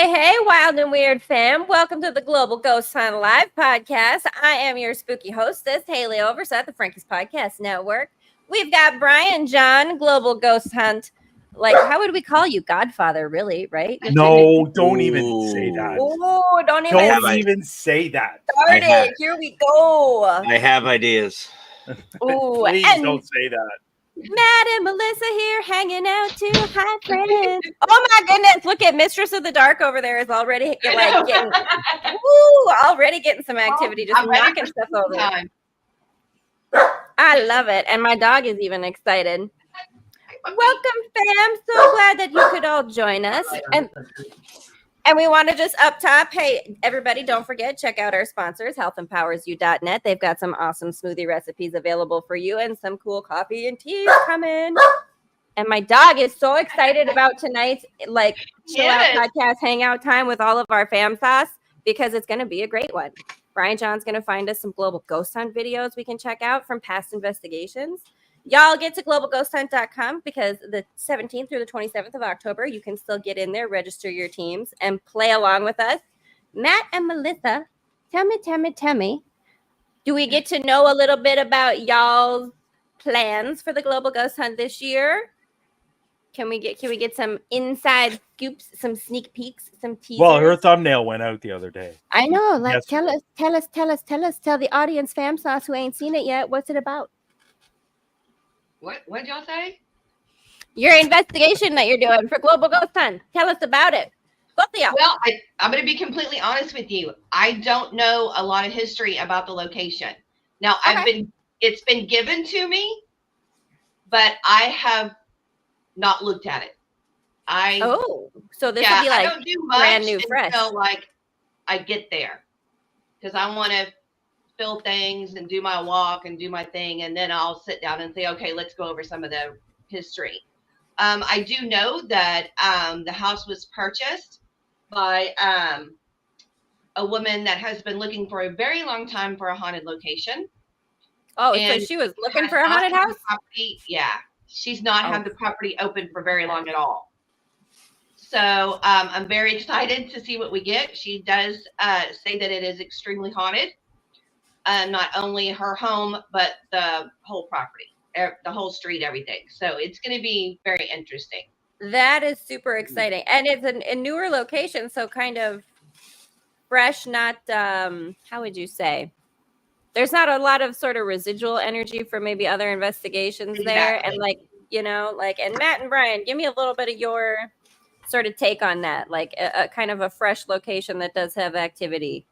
Hey, Wild and Weird fam. Welcome to the Global Ghost Hunt Live podcast. I am your spooky hostess, Haleigh Overseth, the Frankie's Podcast Network. We've got Brian John, Global Ghost Hunt. Like, how would we call you? Godfather, really, right? No, don't even say that. Oh, don't even say that. Start it. Here we go. I have ideas. Ooh, Please and don't say that. Matt and Melissa here hanging out too. Hi, friends. Oh my goodness. Look at Mistress of the Dark over there is already getting some activity, just knocking stuff over. I love it. And my dog is even excited. Welcome, fam. So glad that you could all join us. And we want to just up top, hey, everybody, don't forget, check out our sponsors, healthempowersyou.net. They've got some awesome smoothie recipes available for you and some cool coffee and tea coming. And my dog is so excited about tonight's chill out podcast hangout time with all of our fam sauce because it's going to be a great one. Brian John's going to find us some global ghost hunt videos we can check out from past investigations. Y'all get to globalghosthunt.com because the 17th through the 27th of October, you can still get in there, register your teams, and play along with us. Matt and Melissa, tell me, do we get to know a little bit about y'all's plans for the Global Ghost Hunt this year? Can we get some inside scoops, some sneak peeks, some teasers? Well, her thumbnail went out the other day. I know. Like, Yes. tell the audience, fam sauce, who ain't seen it yet, what's it about? What'd y'all say? Your investigation that you're doing for Global Ghost Hunt. Tell us about it. Both of y'all. Well, I'm going to be completely honest with you. I don't know a lot of history about the location. Now, it's been given to me, but I have not looked at it. So this would be like I don't do much brand new, fresh. Until I get there, because I want to fill things and do my walk and do my thing, and then I'll sit down and say, okay, let's go over some of the history. I do know that the house was purchased by a woman that has been looking for a very long time for a haunted location. Oh, so she was looking for a haunted house? Yeah. She's not had the property open for very long at all. So I'm very excited to see what we get. She does say that it is extremely haunted. Not only her home, but the whole property, the whole street, everything. So it's going to be very interesting. That is super exciting. And it's a newer location, so kind of fresh, not, how would you say? There's not a lot of sort of residual energy from maybe other investigations there. And and Matt and Brian, give me a little bit of your sort of take on that, like a kind of a fresh location that does have activity.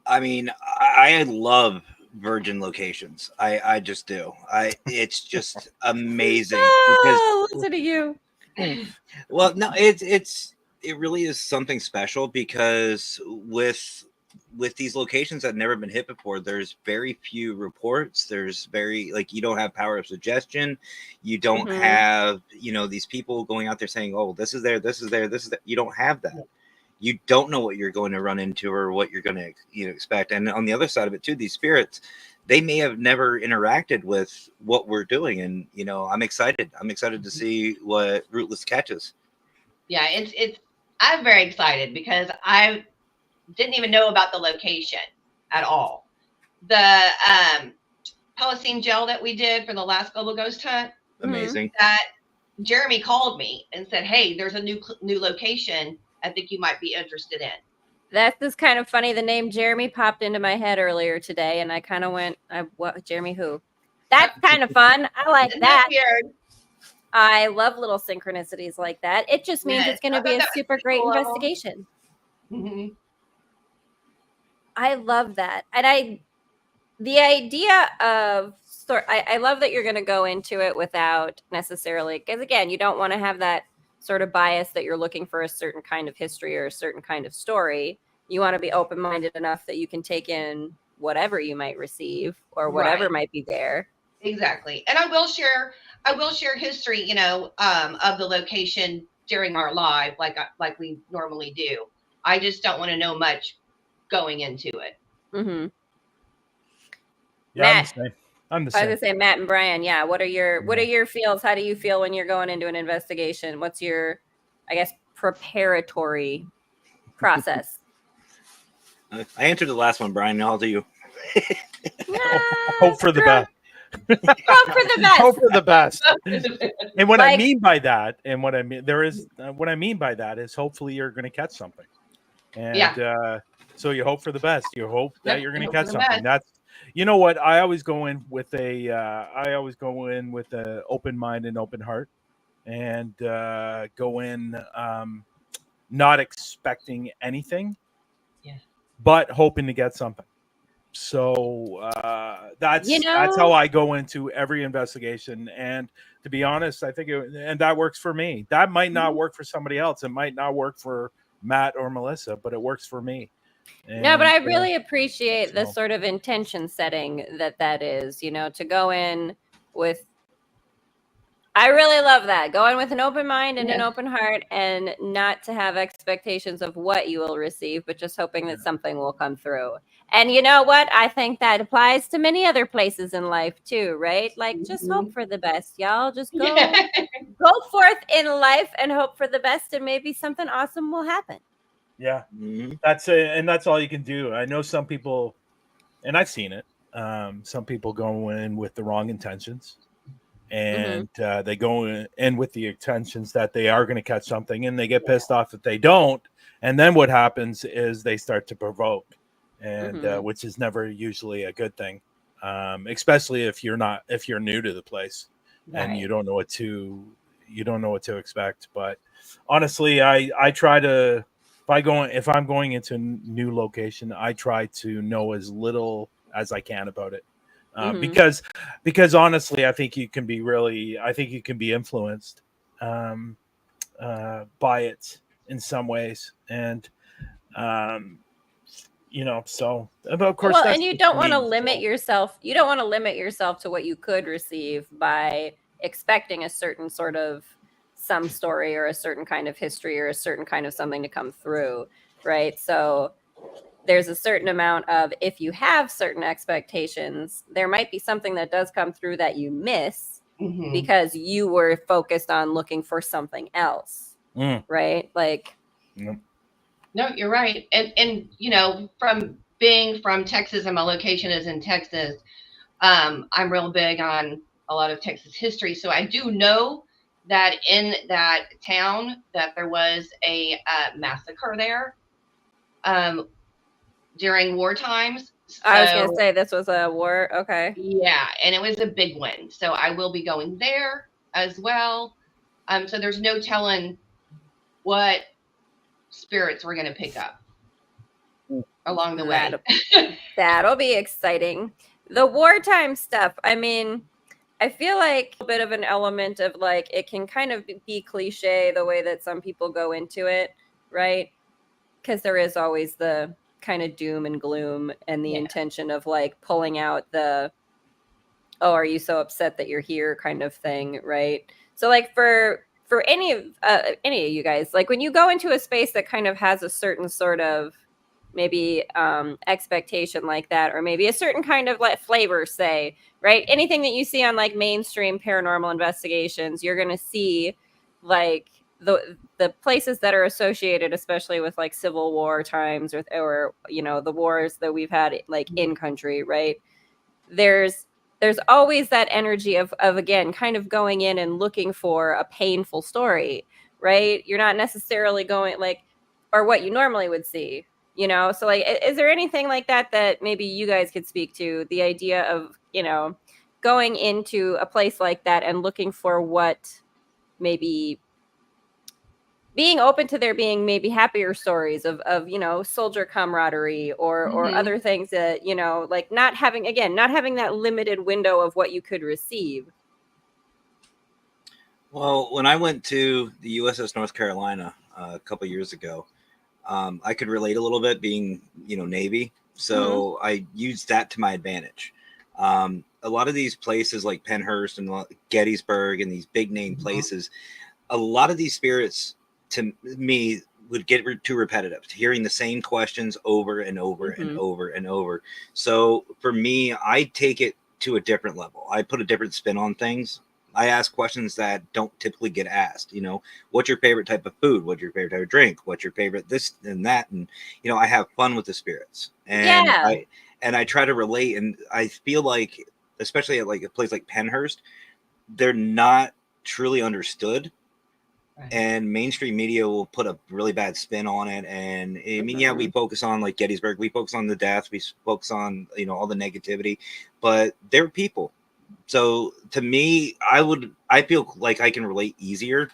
I mean, I love virgin locations. I just do. It's just amazing. Listen to you. Well, no, it really is something special because with these locations that have never been hit before, there's very few reports. There's you don't have power of suggestion. You don't have, these people going out there saying, oh, this is there, this is there, this is there. You don't have that. You don't know what you're going to run into or what you're going to expect. And on the other side of it too, these spirits, they may have never interacted with what we're doing. And, I'm excited. I'm excited to see what Rootless catches. Yeah, I'm very excited because I didn't even know about the location at all. The Palestine gel that we did for the last Global Ghost Hunt. Amazing. That Jeremy called me and said, hey, there's a new location I think you might be interested in. That's just kind of funny. The name Jeremy popped into my head earlier today, and I kind of went, what, Jeremy who? That's kind of fun. I like that. Weird? I love little synchronicities like that. It just means it's going to be a super great investigation. Mm-hmm. I love that. And the idea of, I love that you're going to go into it without necessarily, because again, you don't want to have that sort of bias that you're looking for a certain kind of history or a certain kind of story. You want to be open-minded enough that you can take in whatever you might receive or whatever might be there. Exactly. And I will share history, of the location during our live, like we normally do. I just don't want to know much going into it. Mm-hmm. Yeah, Matt, I'm the same. I was gonna say Matt and Brian. Yeah. What are your feels? How do you feel when you're going into an investigation? What's your, I guess, preparatory process? I answered the last one, Brian. I'll do you. Hope for the best. Hope for the best. Hope for the best. And what I Like- mean by that, and what I mean what I mean by that is hopefully you're going to catch something. And so you hope for the best. You hope that you're going to catch something. That's, you know what, I always go in with a open mind and open heart, and go in not expecting anything, but hoping to get something. So that's how I go into every investigation. And to be honest, I think and that works for me. That might not work for somebody else. It might not work for Matt or Melissa, but it works for me. No, but I really appreciate the sort of intention setting that is, to go in with. I really love that. Go in with an open mind and an open heart, and not to have expectations of what you will receive, but just hoping that something will come through. And you know what? I think that applies to many other places in life too, right? Like, just hope for the best, y'all. Just go forth in life and hope for the best, and maybe something awesome will happen. Yeah, that's it, and that's all you can do. I know some people, and I've seen it. Some people go in with the wrong intentions, and they go in with the intentions that they are going to catch something, and they get pissed off if they don't. And then what happens is they start to provoke, and which is never usually a good thing, especially if you're new to the place and you don't know what to expect. But honestly, I try to. If I'm going into a new location, I try to know as little as I can about it, because honestly, I think you can be influenced by it in some ways, and so of course. Well, and you don't want to limit yourself. You don't want to limit yourself to what you could receive by expecting a certain sort of some story or a certain kind of history or a certain kind of something to come through, right? So there's a certain amount of, if you have certain expectations, there might be something that does come through that you miss because you were focused on looking for something else, right? Like, no, you're right. And from being from Texas, and my location is in Texas, I'm real big on a lot of Texas history. So I do know that in that town that there was a massacre there during war times. So, I was going to say this was a war. Okay. Yeah, and it was a big one. So I will be going there as well. So there's no telling what spirits we're going to pick up along the way. That'll be exciting. The wartime stuff, I mean, I feel like a bit of an element of like, it can kind of be cliche the way that some people go into it, right? Because there is always the kind of doom and gloom and the intention of like pulling out the, oh, are you so upset that you're here kind of thing, right? So like for any of you guys, like when you go into a space that kind of has a certain sort of maybe expectation like that, or maybe a certain kind of like flavor, say, right? Anything that you see on like mainstream paranormal investigations, you're going to see like the places that are associated, especially with like Civil War times or the wars that we've had like in country, right? There's always that energy of again, kind of going in and looking for a painful story, right? You're not necessarily going like, or what you normally would see, So like, is there anything like that maybe you guys could speak to, the idea of, going into a place like that and looking for what maybe being open to there being maybe happier stories of soldier camaraderie or other things that, like not having that limited window of what you could receive. Well, when I went to the USS North Carolina a couple years ago, I could relate a little bit being, Navy. So I used that to my advantage. A lot of these places like Pennhurst and Gettysburg and these big name places, a lot of these spirits to me would get too repetitive, hearing the same questions over and over and over and over. So for me, I take it to a different level. I put a different spin on things. I ask questions that don't typically get asked. You know, what's your favorite type of food? What's your favorite type of drink? What's your favorite this and that? And you know, I have fun with the spirits, and Yeah. I try to relate. And I feel like, especially at like a place like Penhurst, they're not truly understood. Right. And mainstream media will put a really bad spin on it. And I mean, yeah, we focus on like Gettysburg, we focus on the death, we focus on, you know, all the negativity, but they're people. So to me, I feel like I can relate easier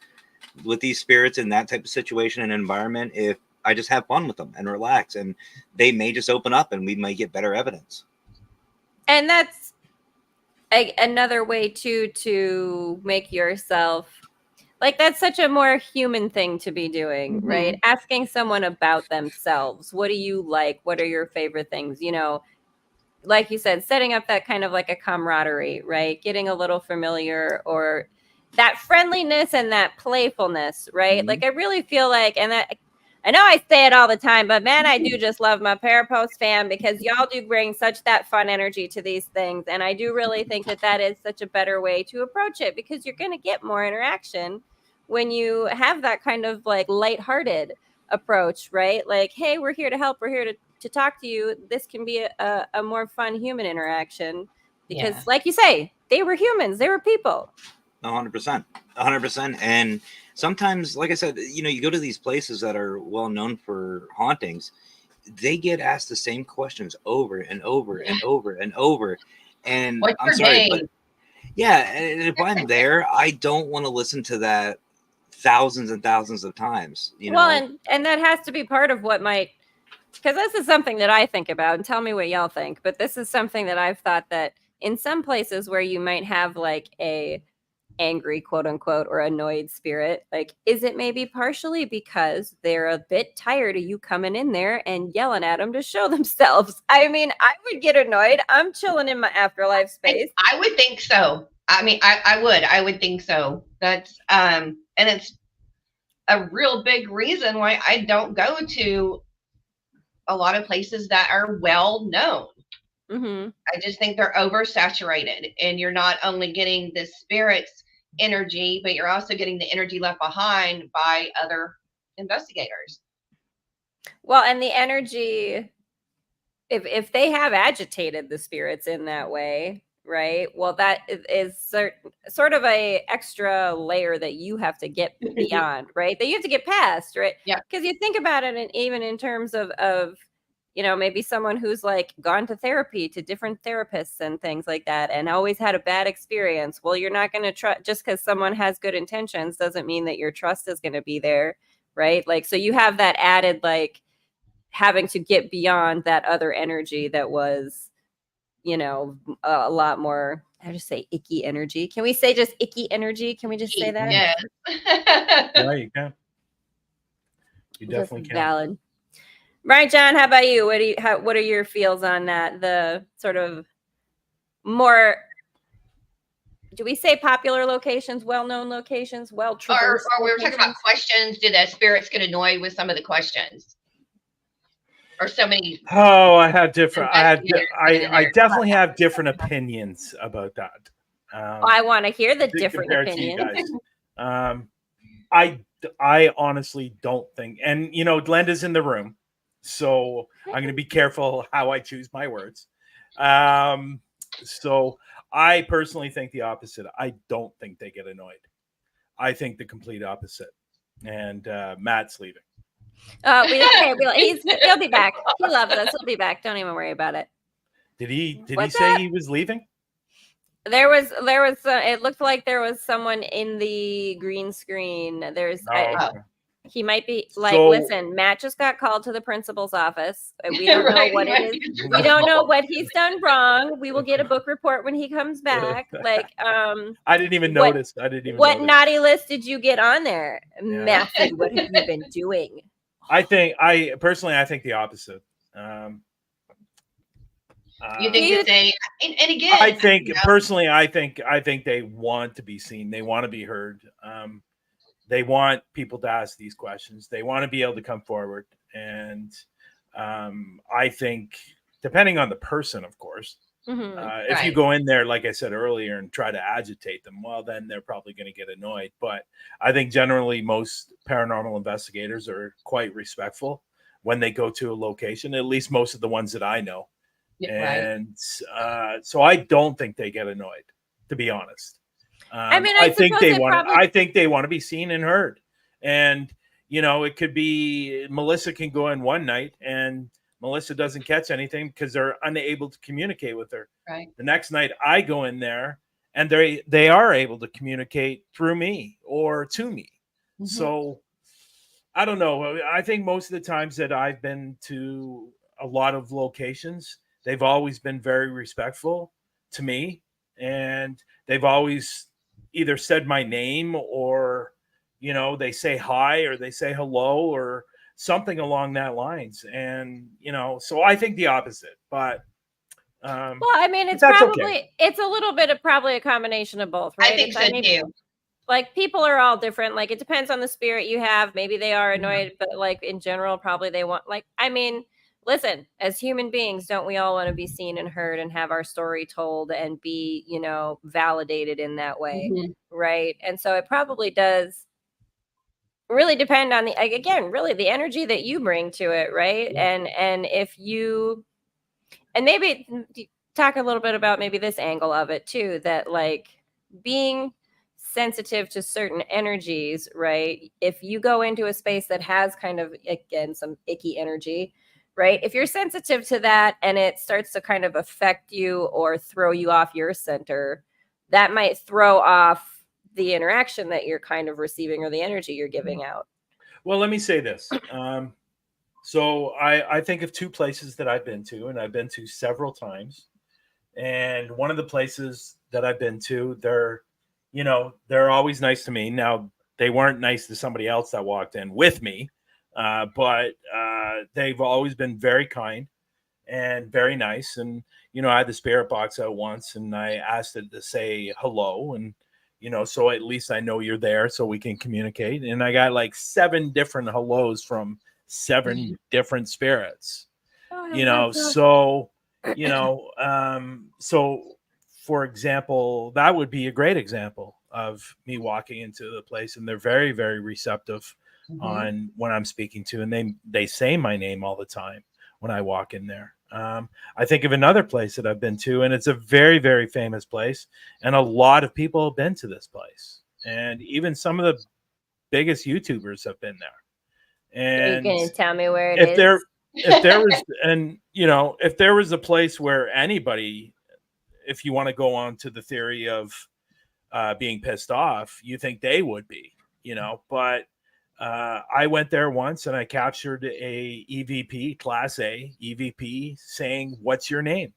with these spirits in that type of situation and environment if I just have fun with them and relax, and they may just open up and we might get better evidence. And that's another way to make yourself like, that's such a more human thing to be doing, right? Asking someone about themselves. What do you like? What are your favorite things? You know, like you said, setting up that kind of like a camaraderie, right? Getting a little familiar, or that friendliness and that playfulness, right? Like, I really feel like, and that, I know I say it all the time, but man, I do just love my Parapost fam, because y'all do bring such that fun energy to these things. And I do really think that that is such a better way to approach it, because you're going to get more interaction when you have that kind of like lighthearted approach, right? Like, hey, we're here to help. We're here to talk to you. This can be a more fun human interaction, because like you say, they were humans. They were people. 100%. And sometimes, like I said, you know, you go to these places that are well known for hauntings, they get asked the same questions over and over and over and over. And What's I'm your sorry, name? but yeah, and if I'm there, I don't want to listen to that thousands and thousands of times. You know, Well, and that has to be part of what might, because this is something that I think about, and tell me what y'all think, but this is something that I've thought, that in some places where you might have like a angry, quote unquote, or annoyed spirit, like, is it maybe partially because they're a bit tired of you coming in there and yelling at them to show themselves? I mean, I would get annoyed. I'm chilling in my afterlife space. I would think so. I mean, I would think so. That's and it's a real big reason why I don't go to a lot of places that are well known. I just think they're oversaturated, and you're not only getting the spirits energy, but you're also getting the energy left behind by other investigators. Well, and the energy, if they have agitated the spirits in that way, right? Well, that is sort of a extra layer that you have to get beyond, right? That you have to get past, right? Yeah. Because you think about it, and even in terms of you know, maybe someone who's like gone to therapy, to different therapists and things like that, and always had a bad experience. Well, you're not going to trust, just because someone has good intentions doesn't mean that your trust is going to be there, right? Like, so you have that added, like, having to get beyond that other energy that was, you know, a lot more, I just say icky energy. Can we say just icky energy? Can we just say that? Yes. Yeah, you can. You definitely Just can. valid. Right, John, how about you? What are your feels on that? The sort of more, do we say popular locations, well-known locations, well-traversed or we were talking about locations? questions. Did the spirits get annoyed with some of the questions? Or so many. Oh, I definitely investigators. have different opinions about that. I want to hear the different compared opinions. to you guys. I honestly don't think, and you know, Glenda's in the room, so I'm going to be careful how I choose my words. So I personally think the opposite. I don't think they get annoyed. I think the complete opposite. And Matt's leaving. He'll be back. He loves us. He'll be back. Don't even worry about it. Did he What's say that? he was leaving? There was it looked like there was someone in the green screen. He might be like, listen, Matt just got called to the principal's office. We don't know what it is. We don't know what he's done wrong. We will get a book report when he comes back. Like, I didn't even notice. What naughty list did you get on there, Matthew? What have you been doing? I think the opposite. You think that they, and again, I think personally, I think they want to be seen. They want to be heard. They want people to ask these questions. They want to be able to come forward. And I think, depending on the person, of course, If you Right. go in there, like I said earlier, and try to agitate them, well, then they're probably going to get annoyed. But I think generally most paranormal investigators are quite respectful when they go to a location, at least most of the ones that I know. Yeah, right. And so I don't think they get annoyed, to be honest. I mean, I I think suppose they it want. probably. I think they want to be seen and heard. And it could be Melissa can go in one night and Melissa doesn't catch anything because they're unable to communicate with her. Right. The next night I go in there and they are able to communicate through me or to me. Mhm. So I don't know. I think most of the times that I've been to a lot of locations, they've always been very respectful to me, and they've always either said my name or they say hi or they say hello or something along that lines. And so I think the opposite, but Well, I mean, it's that's okay. probably it's a little bit of probably a combination of both, right? I think so mean, too. like people are all different. Like it depends on the spirit you have. Maybe they are annoyed, but like in general, probably they want I mean, listen, as human beings, don't we all want to be seen and heard and have our story told and be, validated in that way, Mhm. right? And so it probably does really depend on again, really the energy that you bring to it, right? And if you and maybe talk a little bit about maybe this angle of it too, that like being sensitive to certain energies, right? If you go into a space that has kind of, again, some icky energy, right? If you're sensitive to that and it starts to kind of affect you or throw you off your center, that might throw off the interaction that you're kind of receiving or the energy you're giving out. Well, let me say this. So I think of two places that I've been to, and I've been to several times. And one of the places that I've been to, they're always nice to me. Now, they weren't nice to somebody else that walked in with me, but they've always been very kind and very nice. And, I had the spirit box out once and I asked it to say hello. And, so at least I know you're there so we can communicate. And I got like 7 different hellos from 7 different spirits, so so for example, that would be a great example of me walking into the place, and they're very, very receptive on when I'm speaking to, and they say my name all the time when I walk in there. I think of another place that I've been to, and it's a very, very famous place, and a lot of people have been to this place, and even some of the biggest YouTubers have been there. And you can tell me where it if is. there was, and if there was a place where anybody, if you want to go on to the theory of being pissed off, you think they would be, but I went there once and I captured a EVP, Class A EVP, saying, "What's your name?"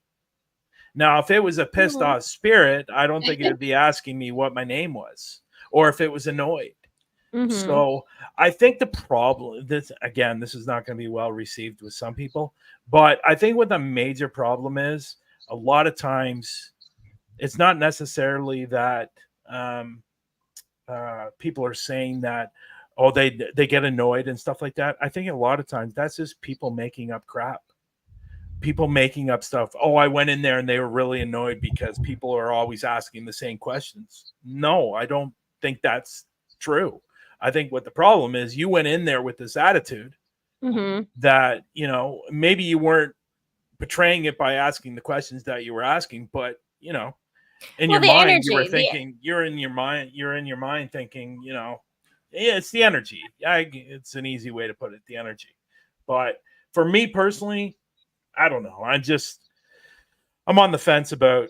Now, if it was a pissed off spirit, I don't think it would be asking me what my name was, or if it was annoyed. So I think the problem, this is not going to be well received with some people, but I think what the major problem is, a lot of times it's not necessarily that people are saying that, oh, they get annoyed and stuff like that. I think a lot of times that's just people making up crap. People making up stuff. Oh, I went in there and they were really annoyed because people are always asking the same questions. No, I don't think that's true. I think what the problem is, you went in there with this attitude that, maybe you weren't portraying it by asking the questions that you were asking, but, in your mind, energy, you were thinking, you're in your mind thinking, yeah, it's the energy. It's an easy way to put it, the energy. But for me personally, I don't know. I'm on the fence about,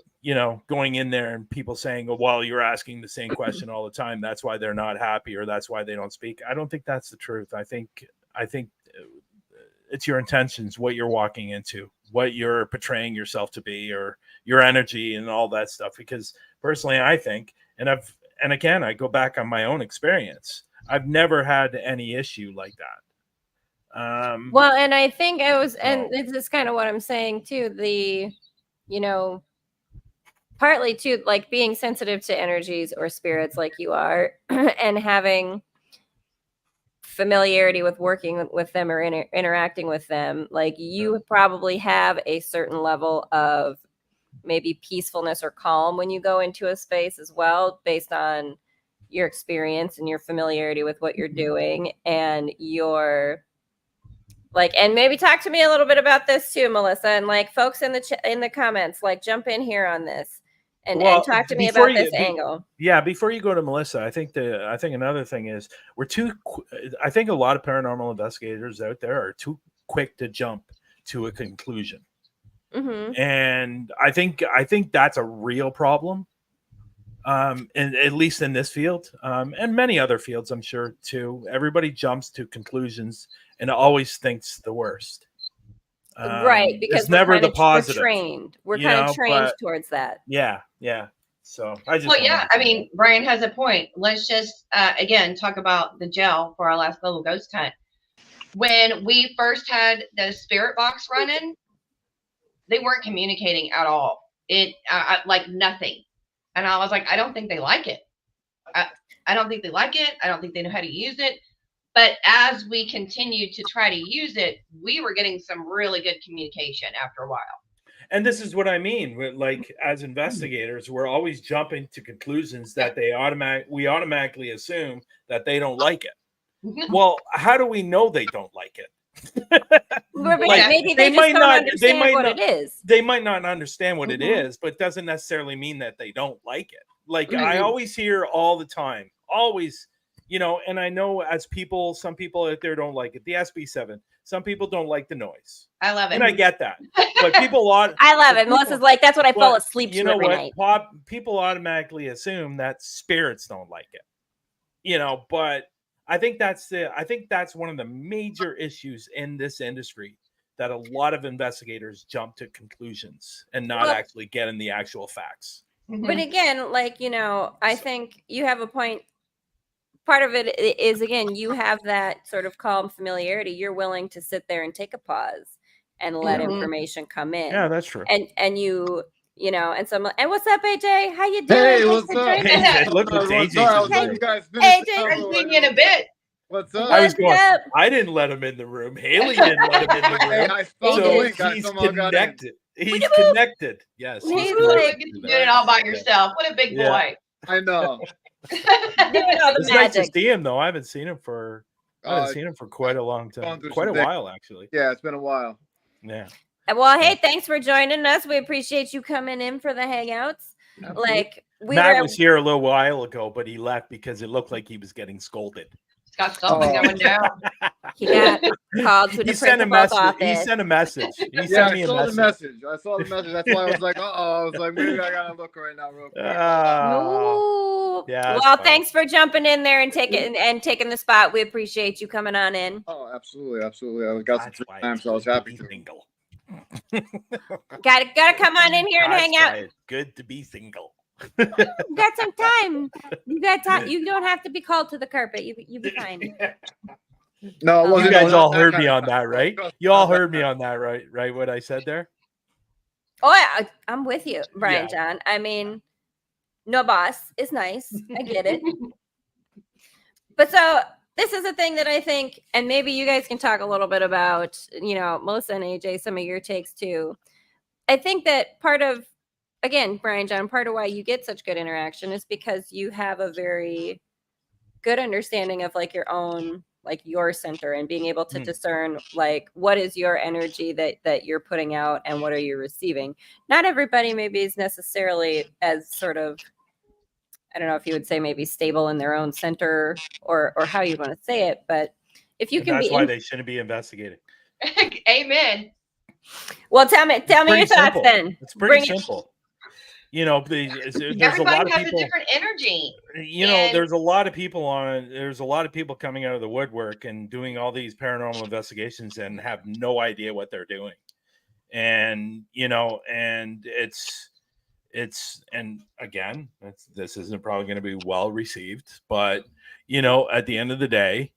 going in there and people saying, oh, well, you're asking the same question all the time. That's why they're not happy or that's why they don't speak. I don't think that's the truth. I think it's your intentions, what you're walking into, what you're portraying yourself to be, or your energy and all that stuff. Because personally, I think, and again, I go back on my own experience, I've never had any issue like that. Well, and I think and this is kind of what I'm saying too, partly too, like being sensitive to energies or spirits like you are and having familiarity with working with them or interacting with them, like you probably have a certain level of maybe peacefulness or calm when you go into a space as well, based on your experience and your familiarity with what you're doing and your like. And maybe talk to me a little bit about this too, Melissa, and like folks in the comments, like jump in here on this and talk to me about this angle. Yeah, before you go to Melissa, I think another thing is I think a lot of paranormal investigators out there are too quick to jump to a conclusion. Mm-hmm. And I think that's a real problem. And at least in this field, and many other fields, I'm sure too. Everybody jumps to conclusions and always thinks the worst. Right, because it's never the positive. We're kind of trained towards that. Yeah. So I just. Well, yeah. I mean, Brian has a point. Let's just again talk about the gel for our last little ghost hunt. When we first had the spirit box running, they weren't communicating at all. It like nothing. And I was like, I don't think they like it. I don't think they like it. I don't think they know how to use it. But as we continued to try to use it, we were getting some really good communication after a while. And this is what I mean. Like, as investigators, we're always jumping to conclusions that we automatically assume that they don't like it. Well, how do we know they don't like it? Maybe they just don't understand what it is. They might not understand what it is, but it doesn't necessarily mean that they don't like it. Like, I always hear all the time, always, and I know some people out there don't like it. The SB7, some people don't like the noise. I love it. And I get that. But I love it. Melissa's like, that's what I fall asleep to every night. People automatically assume that spirits don't like it. But I think that's one of the major issues in this industry, that a lot of investigators jump to conclusions and not actually get in the actual facts. But again, I think you have a point. Part of it is, again, you have that sort of calm familiarity. You're willing to sit there and take a pause and let information come in. Yeah, that's true. And and what's up, AJ? How you doing? Hey, what's up? Hey, look what AJ. AJ, I'm seeing you in a bit. What's up? I didn't let him in the room. Haleigh didn't let him in the room. Hey, I saw the link. He's connected. He's connected. Yes. He's like, you doing it all by yourself. What a big boy. I know. It's nice to see him, though. I haven't seen him for quite a long time. Quite a while, actually. Yeah, it's been a while. Yeah. Well, hey, thanks for joining us. We appreciate you coming in for the hangouts. Absolutely. Matt was here a little while ago, but he left because it looked like he was getting scolded. He's got something going down. He got called to the principal's office. He sent a message. I saw the message. That's why I was like, I was like, maybe I gotta look right now real quick. Yeah. Well, thanks for jumping in there and taking the spot. We appreciate you coming on in. Oh, absolutely. I got some free time, so I was happy to. Gotta come on in here and hang out. It's good to be single. You got some time. You got time. You don't have to be called to the carpet. You be fine. No, it wasn't. You guys all heard me on that, right? You all heard me on that, right? Right? What I said there? Oh, I'm with you, Brian John. I mean, no boss is nice. I get it. But so this is a thing that I think, and maybe you guys can talk a little bit about, Melissa and AJ, some of your takes too. I think that again, Brian John, part of why you get such good interaction is because you have a very good understanding of like your own, like your center, and being able to discern like what is your energy that you're putting out and what are you receiving. Not everybody maybe is necessarily as sort of, I don't know if you would say maybe stable in their own center or how you want to say it, but if you can that's why they shouldn't be investigating. Amen. Well, tell me your thoughts then. It's pretty simple. There's Everybody a lot of has people, a different energy. There's a lot of people coming out of the woodwork and doing all these paranormal investigations and have no idea what they're doing. And, and and again, this isn't probably going to be well received, but, at the end of the day,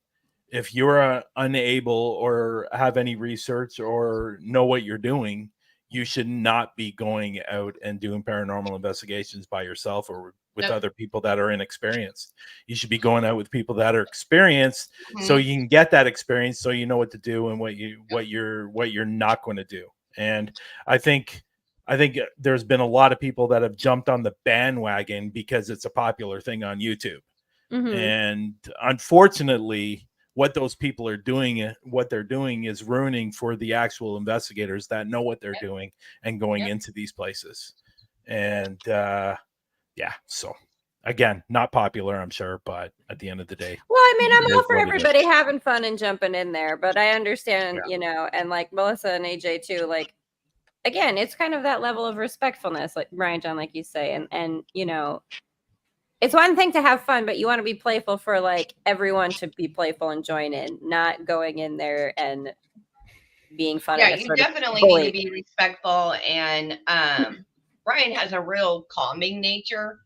if you're unable or have any research or know what you're doing, you should not be going out and doing paranormal investigations by yourself or with other people that are inexperienced. You should be going out with people that are experienced, so you can get that experience, so you know what to do and what you're not going to do. And I think I think there's been a lot of people that have jumped on the bandwagon because it's a popular thing on YouTube. And unfortunately, what those people are doing, what they're doing is ruining for the actual investigators that know what they're doing and going into these places. And so again, not popular, I'm sure, but at the end of the day. Well, I mean, I'm all for everybody having fun and jumping in there, but I understand, you know, and like Melissa and AJ too, like, again, it's kind of that level of respectfulness, like Brian John, like you say, and you know, it's one thing to have fun, but you want to be playful for like everyone to be playful and join in, not going in there and being fun. Yeah, you definitely need to be respectful. And Brian has a real calming nature.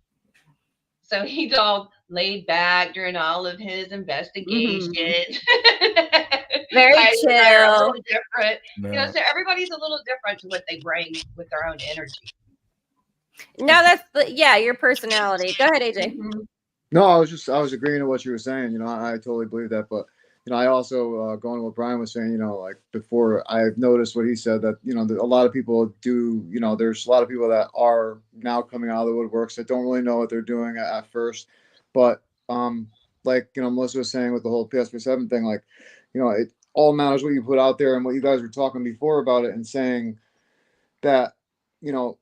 So he's all laid back during all of his investigations. Very chill. A little different. No. You know, so everybody's a little different to what they bring with their own energy. No, that's your personality. Go ahead, AJ. No, I was agreeing to what you were saying. You know, I totally believe that, but you know, I also going to what Brian was saying. You know, like before, I've noticed what he said that you know a lot of people do. You know, there's a lot of people that are now coming out of the woodworks that don't really know what they're doing at first, but like you know, Melissa was saying with the whole PSP7 thing, like you know, it all matters what you put out there and what you guys were talking before about it and saying that you know.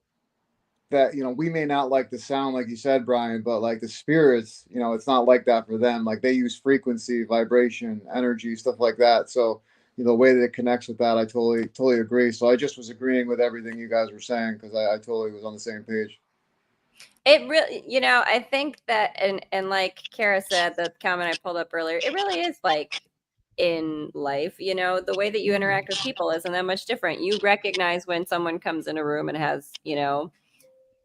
That you know we may not like the sound like you said, Brian, but like the spirits, you know, it's not like that for them. Like they use frequency, vibration, energy, stuff like that. So you know the way that it connects with that, I totally agree. So I just was agreeing with everything you guys were saying because I totally was on the same page. It really, you know, I think that and like Kara said, the comment I pulled up earlier, it really is like in life, you know, the way that you interact with people isn't that much different. You recognize when someone comes in a room and has, you know,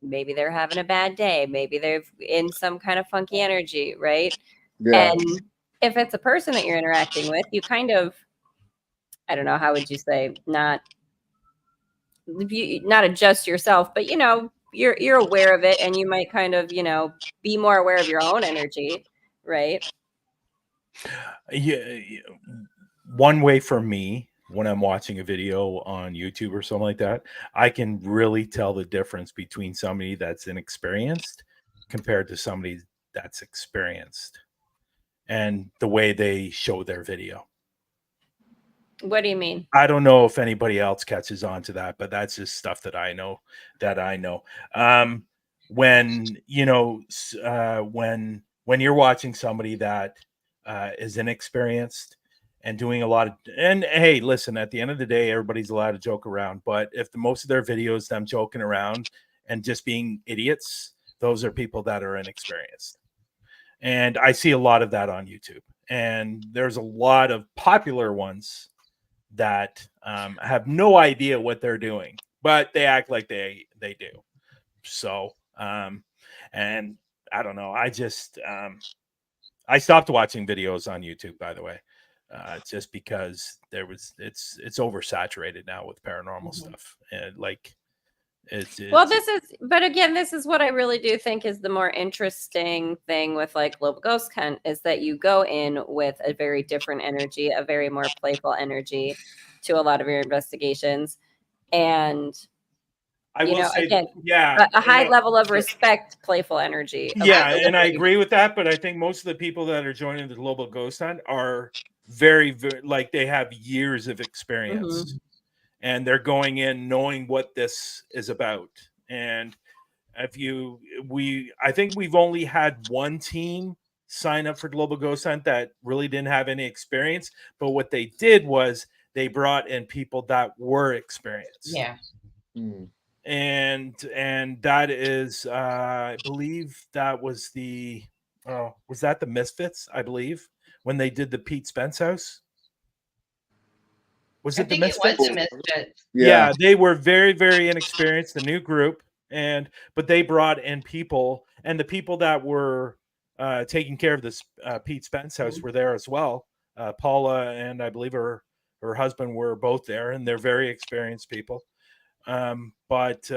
maybe they're having a bad day. Maybe they're in some kind of funky energy, right? Yeah. And if it's a person that you're interacting with, you kind of, I don't know, how would you say, not adjust yourself, but you know, you're aware of it, and you might kind of, you know, be more aware of your own energy, right? Yeah. One way for me, when I'm watching a video on YouTube or something like that, I can really tell the difference between somebody that's inexperienced compared to somebody that's experienced and the way they show their video. What do you mean? I don't know if anybody else catches on to that, but that's just stuff that I know. When, you know, when you're watching somebody that is inexperienced and doing a lot of, and hey, listen, at the end of the day, everybody's allowed to joke around, but if most of their videos, them joking around and just being idiots, those are people that are inexperienced. And I see a lot of that on YouTube, and there's a lot of popular ones that have no idea what they're doing, but they act like they do. So, and I don't know. I just, I stopped watching videos on YouTube, by the way. Just because it's oversaturated now with paranormal stuff, and like well, but again, this is what I really do think is the more interesting thing with like Global Ghost Hunt is that you go in with a very different energy, a very more playful energy to a lot of your investigations, and I will say, again, yeah, a high level of respect, playful energy. Yeah, and I agree with that, but I think most of the people that are joining the Global Ghost Hunt are very, very, like they have years of experience, and they're going in knowing what this is about. And I think we've only had one team sign up for Global Ghost Hunt that really didn't have any experience, but what they did was they brought in people that were experienced. Yeah. And that is I believe that was was that the Misfits, I believe, when they did the Pete Spence house? Was it the Misfits? It was the Misfits. Yeah, they were very, very inexperienced, the new group, but they brought in people, and the people that were taking care of this Pete Spence house were there as well. Paula and I believe her husband were both there, and they're very experienced people. But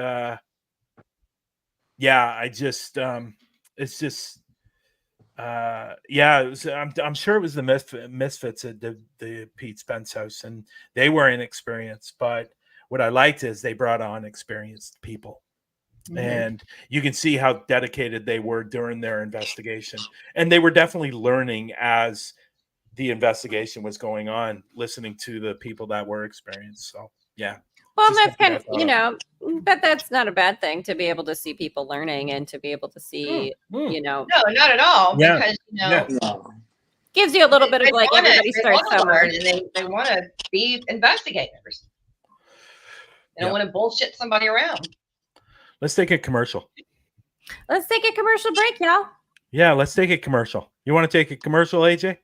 yeah, I just it's just yeah, it was, I'm sure it was the Misfits at the Pete Spence house, and they were inexperienced. But what I liked is they brought on experienced people. And you can see how dedicated they were during their investigation. And they were definitely learning as the investigation was going on, listening to the people that were experienced. So, yeah. Well, Just that's something kind I of, thought you know, but that's not a bad thing to be able to see people learning and to be able to see, you know, No, not at all. Yeah. Because, you know, No. gives you a little bit of like everybody starts somewhere. and they want to be investigators. They don't want to bullshit somebody around. Let's take a commercial. Let's take a commercial break, y'all. Yeah, let's take a commercial. You want to take a commercial, AJ?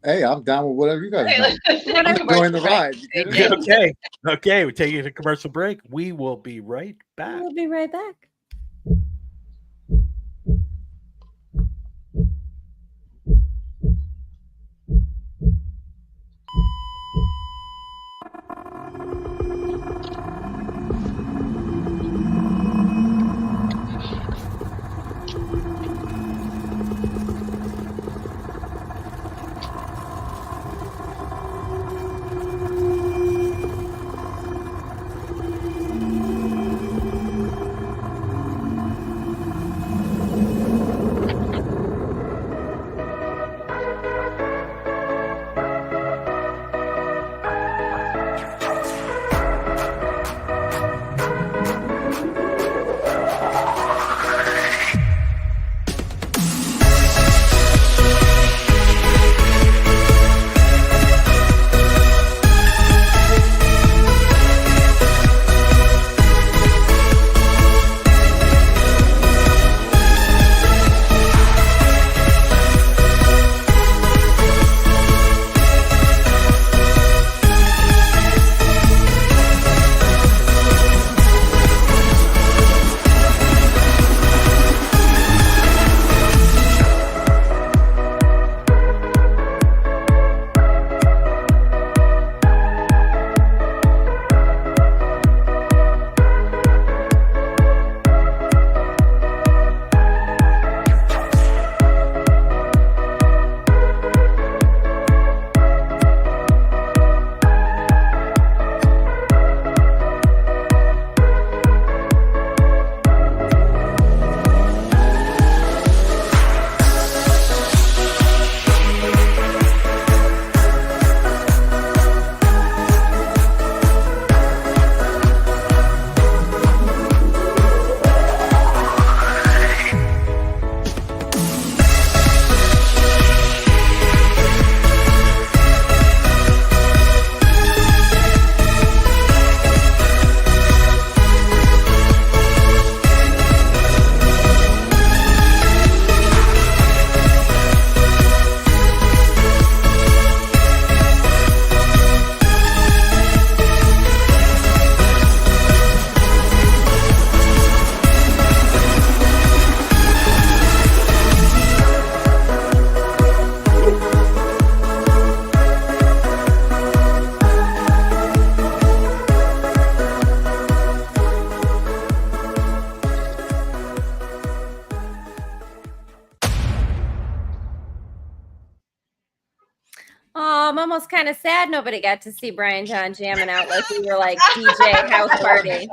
Hey, I'm down with whatever you guys Okay, want. let's take a I'm commercial enjoying the break. ride. You kidding me? Okay. Okay, we're taking a commercial break. We will be right back. We'll be right back. Oh, I'm almost kind of sad nobody got to see Brian John jamming out like we were like DJ house party.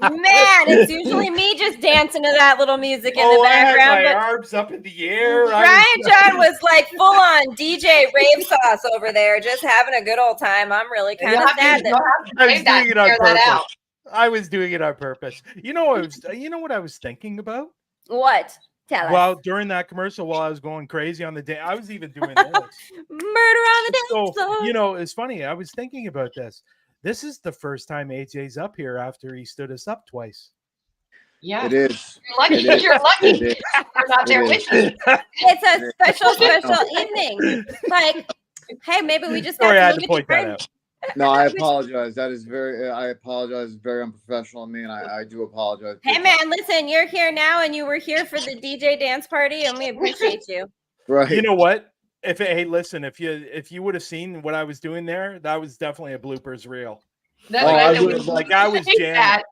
Man, it's usually me just dancing to that little music in the background. I had my But arms up in the air. Brian John was like full on DJ rave sauce over there, just having a good old time. I'm really kind of sad that I was doing it on purpose. I was doing it on purpose. You know what I was thinking about? What? Tell us. Well, during that commercial, while I was going crazy on the day, I was even doing this. Murder on the dance floor. You know, it's funny. I was thinking about this. This is the first time AJ's up here after he stood us up twice. Yeah, it is. You're lucky. You're lucky. We're not there with you. It's a special evening. Like, hey, maybe we just Sorry, I had to to point that out. No, I apologize. That is I apologize. Very unprofessional of me, and I do apologize. Hey, man, listen, you're here now, and you were here for the DJ dance party, and we appreciate you. Right. You know what? Hey, listen, if you would have seen what I was doing there, that was definitely a bloopers reel. I was jamming.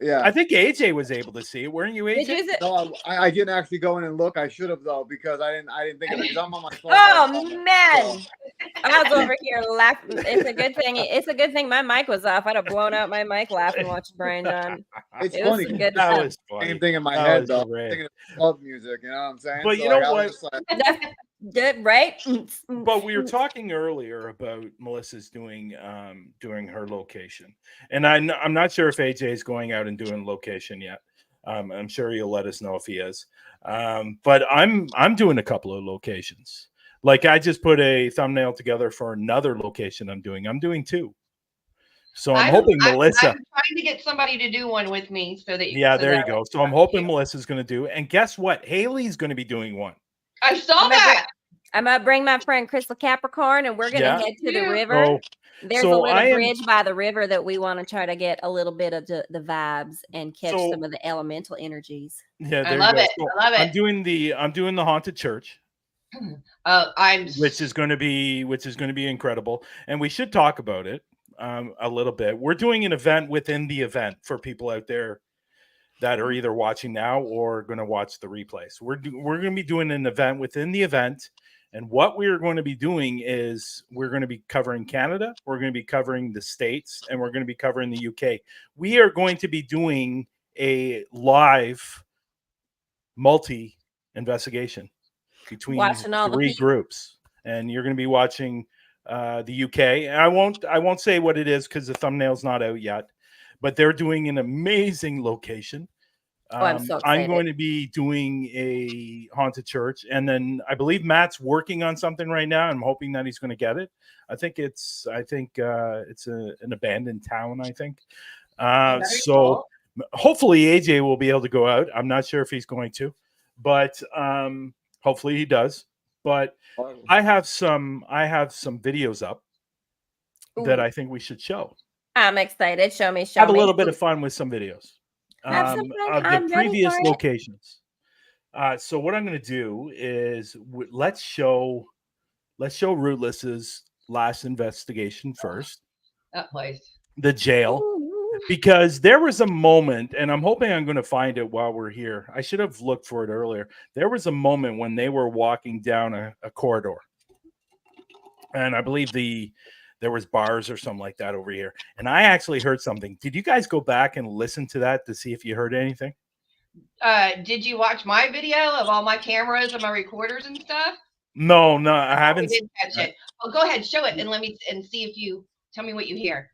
Yeah. I think AJ was able to see it. Weren't you, AJ? Did you? No, I didn't actually go in and look. I should have though, because I didn't think of it, because I'm on my phone. Oh man. So, I was over here laughing. It's a good thing. It's a good thing my mic was off. I'd have blown out my mic laughing watching Brian John. it's It was funny. some good That stuff. was funny. Same thing in my That head was though. great. Thinking of club music, you know what I'm saying? But So you know like, I what? was just like, That's good, right? But we were talking earlier about Melissa's doing her location, and I'm not sure if AJ is going out and doing location yet. I'm sure he'll let us know if he is. But I'm doing a couple of locations. Like I just put a thumbnail together for another location I'm doing. I'm doing 2. So I'm hoping Melissa. I'm trying to get somebody to do one with me so that There you go. So I'm hoping Melissa's going to do. And guess what? Haley's going to be doing one. I saw that. I'm gonna bring my friend Crystal Capricorn, and we're gonna head to the river. Oh, There's so a little bridge by the river that we want to try to get a little bit of the vibes and catch some of the elemental energies. Yeah, I love it. So I love it. I'm doing the haunted church. Which is going to be incredible, and we should talk about it a little bit. We're doing an event within the event for people out there that are either watching now or going to watch the replays. We're going to be doing an event within the event, and what we're going to be doing is we're going to be covering Canada, we're going to be covering the States, and we're going to be covering the UK. We are going to be doing a live multi investigation between Watching all 3 groups, and you're going to be watching the UK. And I won't say what it is because the thumbnail's not out yet, but they're doing an amazing location. I'm so excited. I'm going to be doing a haunted church, and then I believe Matt's working on something right now. I'm hoping that he's going to get it. I think it's an abandoned town. I think so. Cool. Hopefully AJ will be able to go out. I'm not sure if he's going to, but hopefully he does. But I have some videos up that I think we should show. I'm excited. Show me. Have a little bit of fun with some videos of the previous locations. So what I'm going to do is let's show Rootless's last investigation first. That place, the jail. Because there was a moment, and I'm hoping I'm going to find it while we're here. I should have looked for it earlier. There was a moment when they were walking down a corridor, and I believe there was bars or something like that over here. And I actually heard something. Did you guys go back and listen to that to see if you heard anything? Did you watch my video of all my cameras and my recorders and stuff? No, I haven't. I didn't catch it. Oh, go ahead, show it, and see if you tell me what you hear.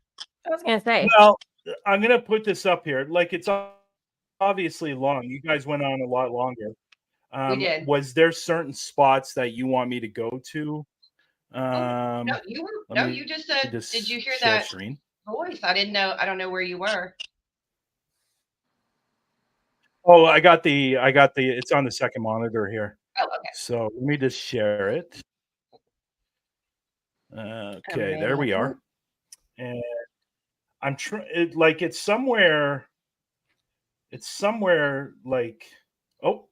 I was gonna say. Well, I'm gonna put this up here. Like, it's obviously long. You guys went on a lot longer. We did. Was there certain spots that you want me to go to? No, you just said. Did you hear that voice? I didn't know. I don't know where you were. Oh, I got the. It's on the second monitor here. Oh, okay. So let me just share it. Okay, there we are. And I'm trying. Like it's somewhere. It's somewhere like. Oh.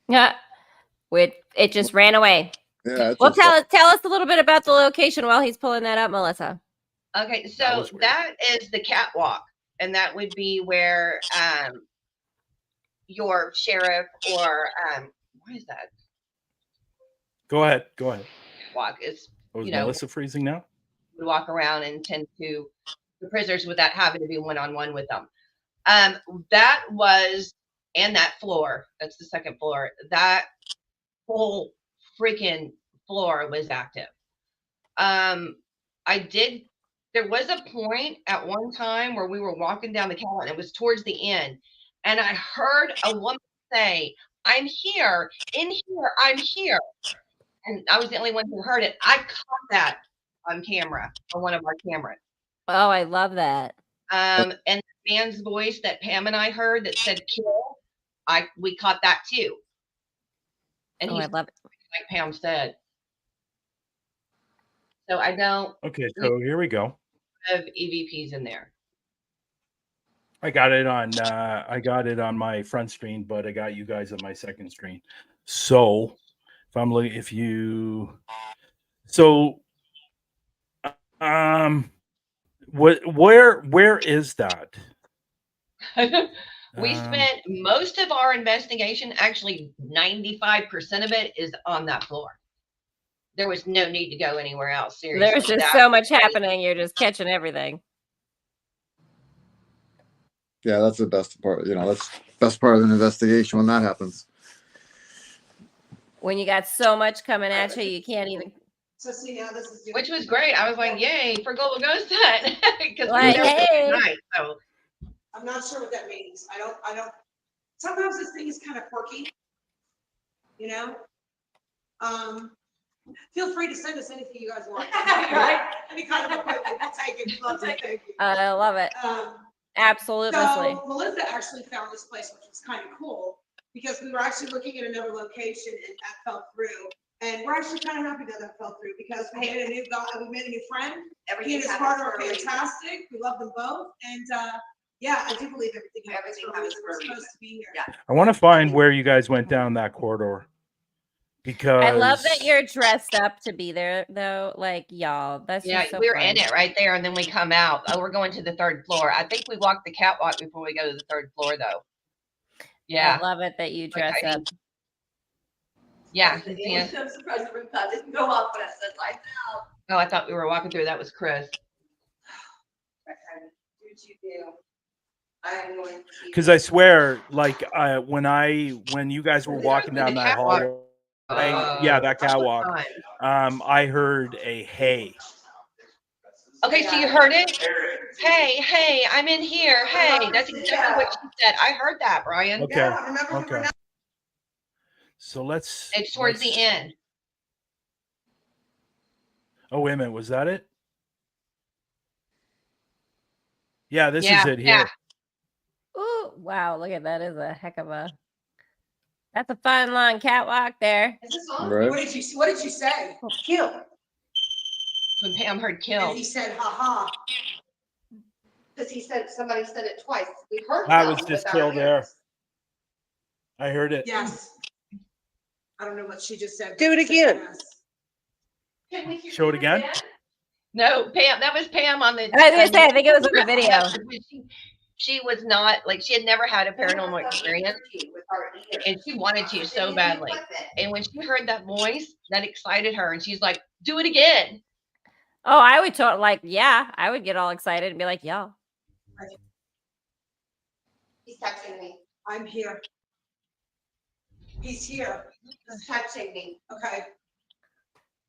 Yeah. It just ran away. Yeah. Well, tell us a little bit about the location while he's pulling that up, Melissa. Okay, so that is the catwalk, and that would be where your sheriff or what is that? Go ahead. Walk is. Was Melissa freezing now? We walk around and tend to the prisoners without having to be one-on-one with them. That was, and that floor. That's the second floor. That whole freaking floor was active. There was a point at one time where we were walking down the catwalk, and it was towards the end, and I heard a woman say, "I'm here, in here, I'm here." And I was the only one who heard it. I caught that on camera, on one of our cameras. Oh, I love that. And the man's voice that Pam and I heard that said "kill," we caught that too. And I love it. Like Pam said. So I don't. Okay, so here we go. Have EVPs in there. I got it on my front screen, but I got you guys on my second screen. So where is that? We spent most of our investigation, actually 95% of it is on that floor. There was no need to go anywhere else. Seriously. There's just so much happening. You're just catching everything. Yeah, that's the best part. You know, that's the best part of an investigation when that happens. When you got so much coming at you, you can't even. So see now this is Which was great. I was like, yay for Global Ghost Hunt. Because Like, we were there hey. tonight. So I'm not sure what that means. I don't sometimes this thing is kind of quirky, you know. Feel free to send us anything you guys want. Right? Any kind of equipment, we'll take it. Love it. Thank you. I love it. Absolutely. So Melissa actually found this place, which was kind of cool because we were actually looking at another location and that fell through. And we're actually kind of happy that fell through because we made a new guy, we made a new friend. He and his partner are fantastic. We love them both. And yeah, I do believe everything happens for a reason. We're supposed to be here. Yeah. I want to find where you guys went down that corridor. Because I love that you're dressed up to be there, though. Like, y'all, that's yeah, just so we're fun. in it right there, and then we come out. Oh, we're going to the 3rd floor. I think we walk the catwalk before we go to the 3rd floor, though. Yeah. I love it that you dress Okay. up. Yeah. I'm surprised the room cloud didn't go off when I said like now. Oh, I thought we were walking through. That was Chris. Okay, do what you do. I am going to. because I swear, like when you guys were walking down that hallway, yeah, that catwalk, I heard a hey. Okay, so you heard it? Hey, I'm in here. Hey, that's exactly what she said. I heard that, Brian. Okay. Yeah, remember Okay. So let's. It's towards the end. Oh, wait a minute. Was that it? Yeah, this Yeah, is it here. yeah. Ooh, wow, look at that. Is a heck of a. That's a fun long catwalk there. Is this on? Right. What did you say? Kill. When Pam heard And kill. he said, ha ha. Because he said somebody said it twice. We heard That that was with just our kill there. ears. I heard it. Yes. I don't know what she just said. Do it but she said again. yes. Can we hear Show it you again? No, Pam, that was Pam on the. I was gonna say, I think it was on the video. She was not, like, she had never had a paranormal experience, With our ears. and she wanted to so badly. And when she heard that voice, that excited her, and she's like, do it again. Oh, I would I would get all excited and be like, y'all. He's touching me. I'm here. He's here. He's touching me. Okay.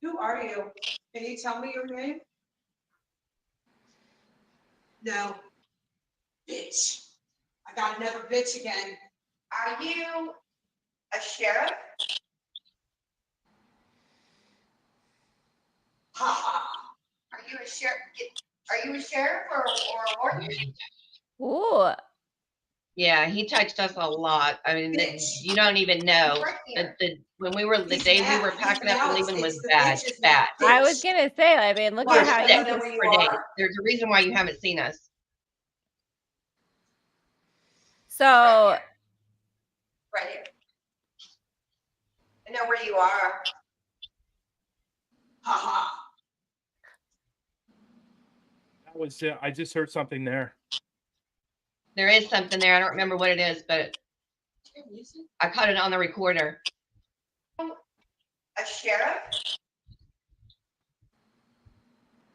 Who are you? Can you tell me your name? No. Bitch. I got another bitch again. Are you a sheriff? Ha ha. Are you a sheriff? Are you a sheriff or a warden? Ooh. Yeah, he touched us a lot. I mean, you don't even know. Right here. When we were, the He's day we mad. were He's packing up now- and leaving it's was the bad, bitches bad. now. I was gonna say, I mean, look Why, at how because I you know just where you For days. are. There's a reason why you haven't seen us. so Right here. I know where you are. Ha ha. That was. I just heard something there. There is something there. I don't remember what it is, but I caught it on the recorder. A sheriff?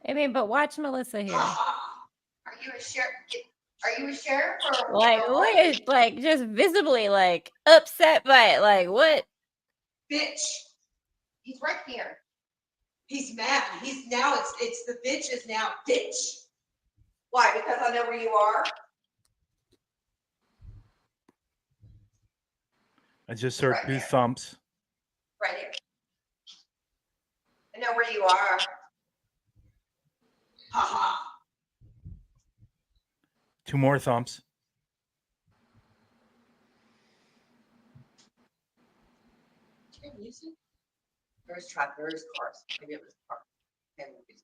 I mean, but watch Melissa here. Ha ha. Are you a sheriff? Are you a sheriff or Like, or a look warden? at like just visibly like upset by it. Like, what? Bitch. He's right here. He's mad. He's now it's the bitch is now bitch. Why? Because I know where you are. I just heard Right two there. thumps. Right here. I know where you are. Ha ha. Two more thumps. There's truck. There's cars. Maybe it was a car. Okay, movies.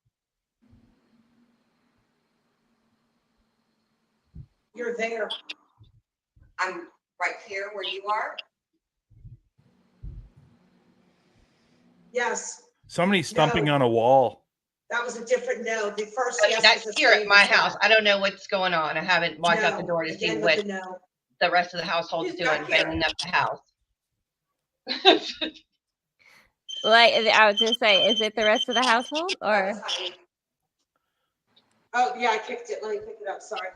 You're there. I'm right here where you are. Yes. Somebody's stumping on a wall. That was a different no. The first yes That's was a here at my strange house. no. I don't know what's going on. I haven't walked out the No, door to see again with what the no. the rest of the household's Who's doing, back here? banging up the house. Like I was gonna say, is it the rest of the household That or? was Heidi. Oh, yeah, I kicked it. Let me pick it up. Sorry.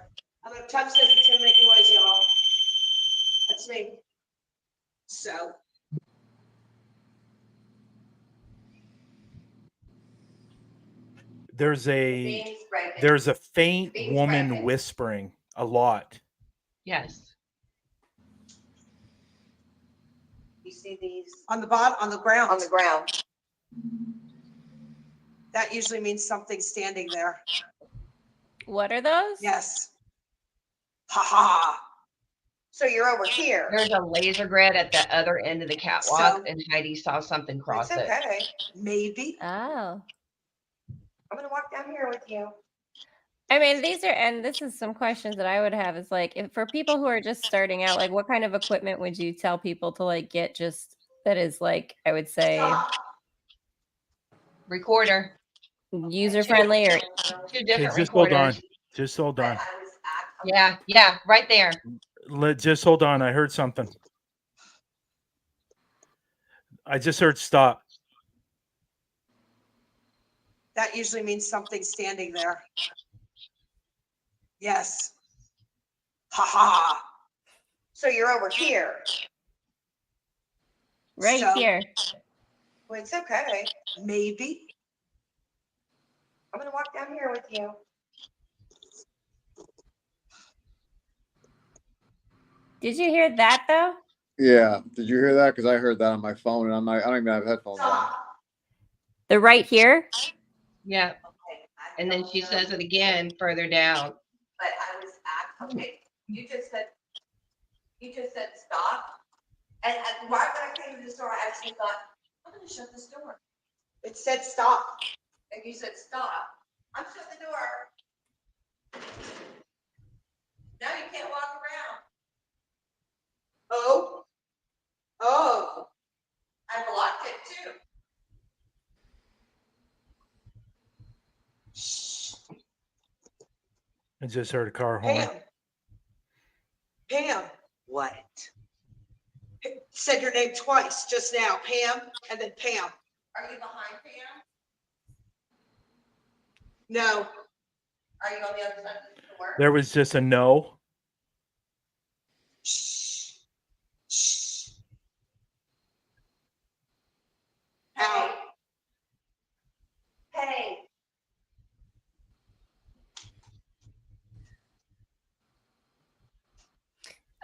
I'm going to touch this. It's going to make noise, y'all. That's me. So. There's a Beans breaking. there's a faint Beans woman breaking. whispering a lot. Yes. You see these On the bottom, on the ground. on the ground. That usually means something standing there. What are those? Yes. Ha ha. So you're over here. There's a laser grid at the other end of the catwalk, So- and Heidi saw something cross It's it. okay. Maybe. Oh. I'm gonna walk down here with you. I mean, these are, and this is some questions that I would have is like, if for people who are just starting out, like what kind of equipment would you tell people to like get just that is like, I would say Recorder. user friendly or Two Okay, different just hold on. recorders. Just hold But on. I was at, Yeah, yeah, right there. Just hold on. I heard something. I just heard stop. That usually means something standing there. Yes. Ha ha. So you're over here. right So- here. Well, it's okay. Maybe. I'm gonna walk down here with you. Did you hear that though? Yeah. Did you hear that? Because I heard that on my phone, and I'm not, I don't even have headphones on. The right here? Yeah. Okay. And then she says it again further down. But I was at, okay, you just said stop. And right when I came to the store, I actually thought, I'm gonna shut this door. It said stop. And you said stop. I'm shutting the door. Now you can't walk around. Oh. Oh. I blocked it too. Shh. I just heard a car horn. Pam. Pam. What? Said your name twice just now. Pam and then Pam. Are you behind Pam? No. Are you on the other side of the door? There was just a no. Shh. Shh. Out. Hey.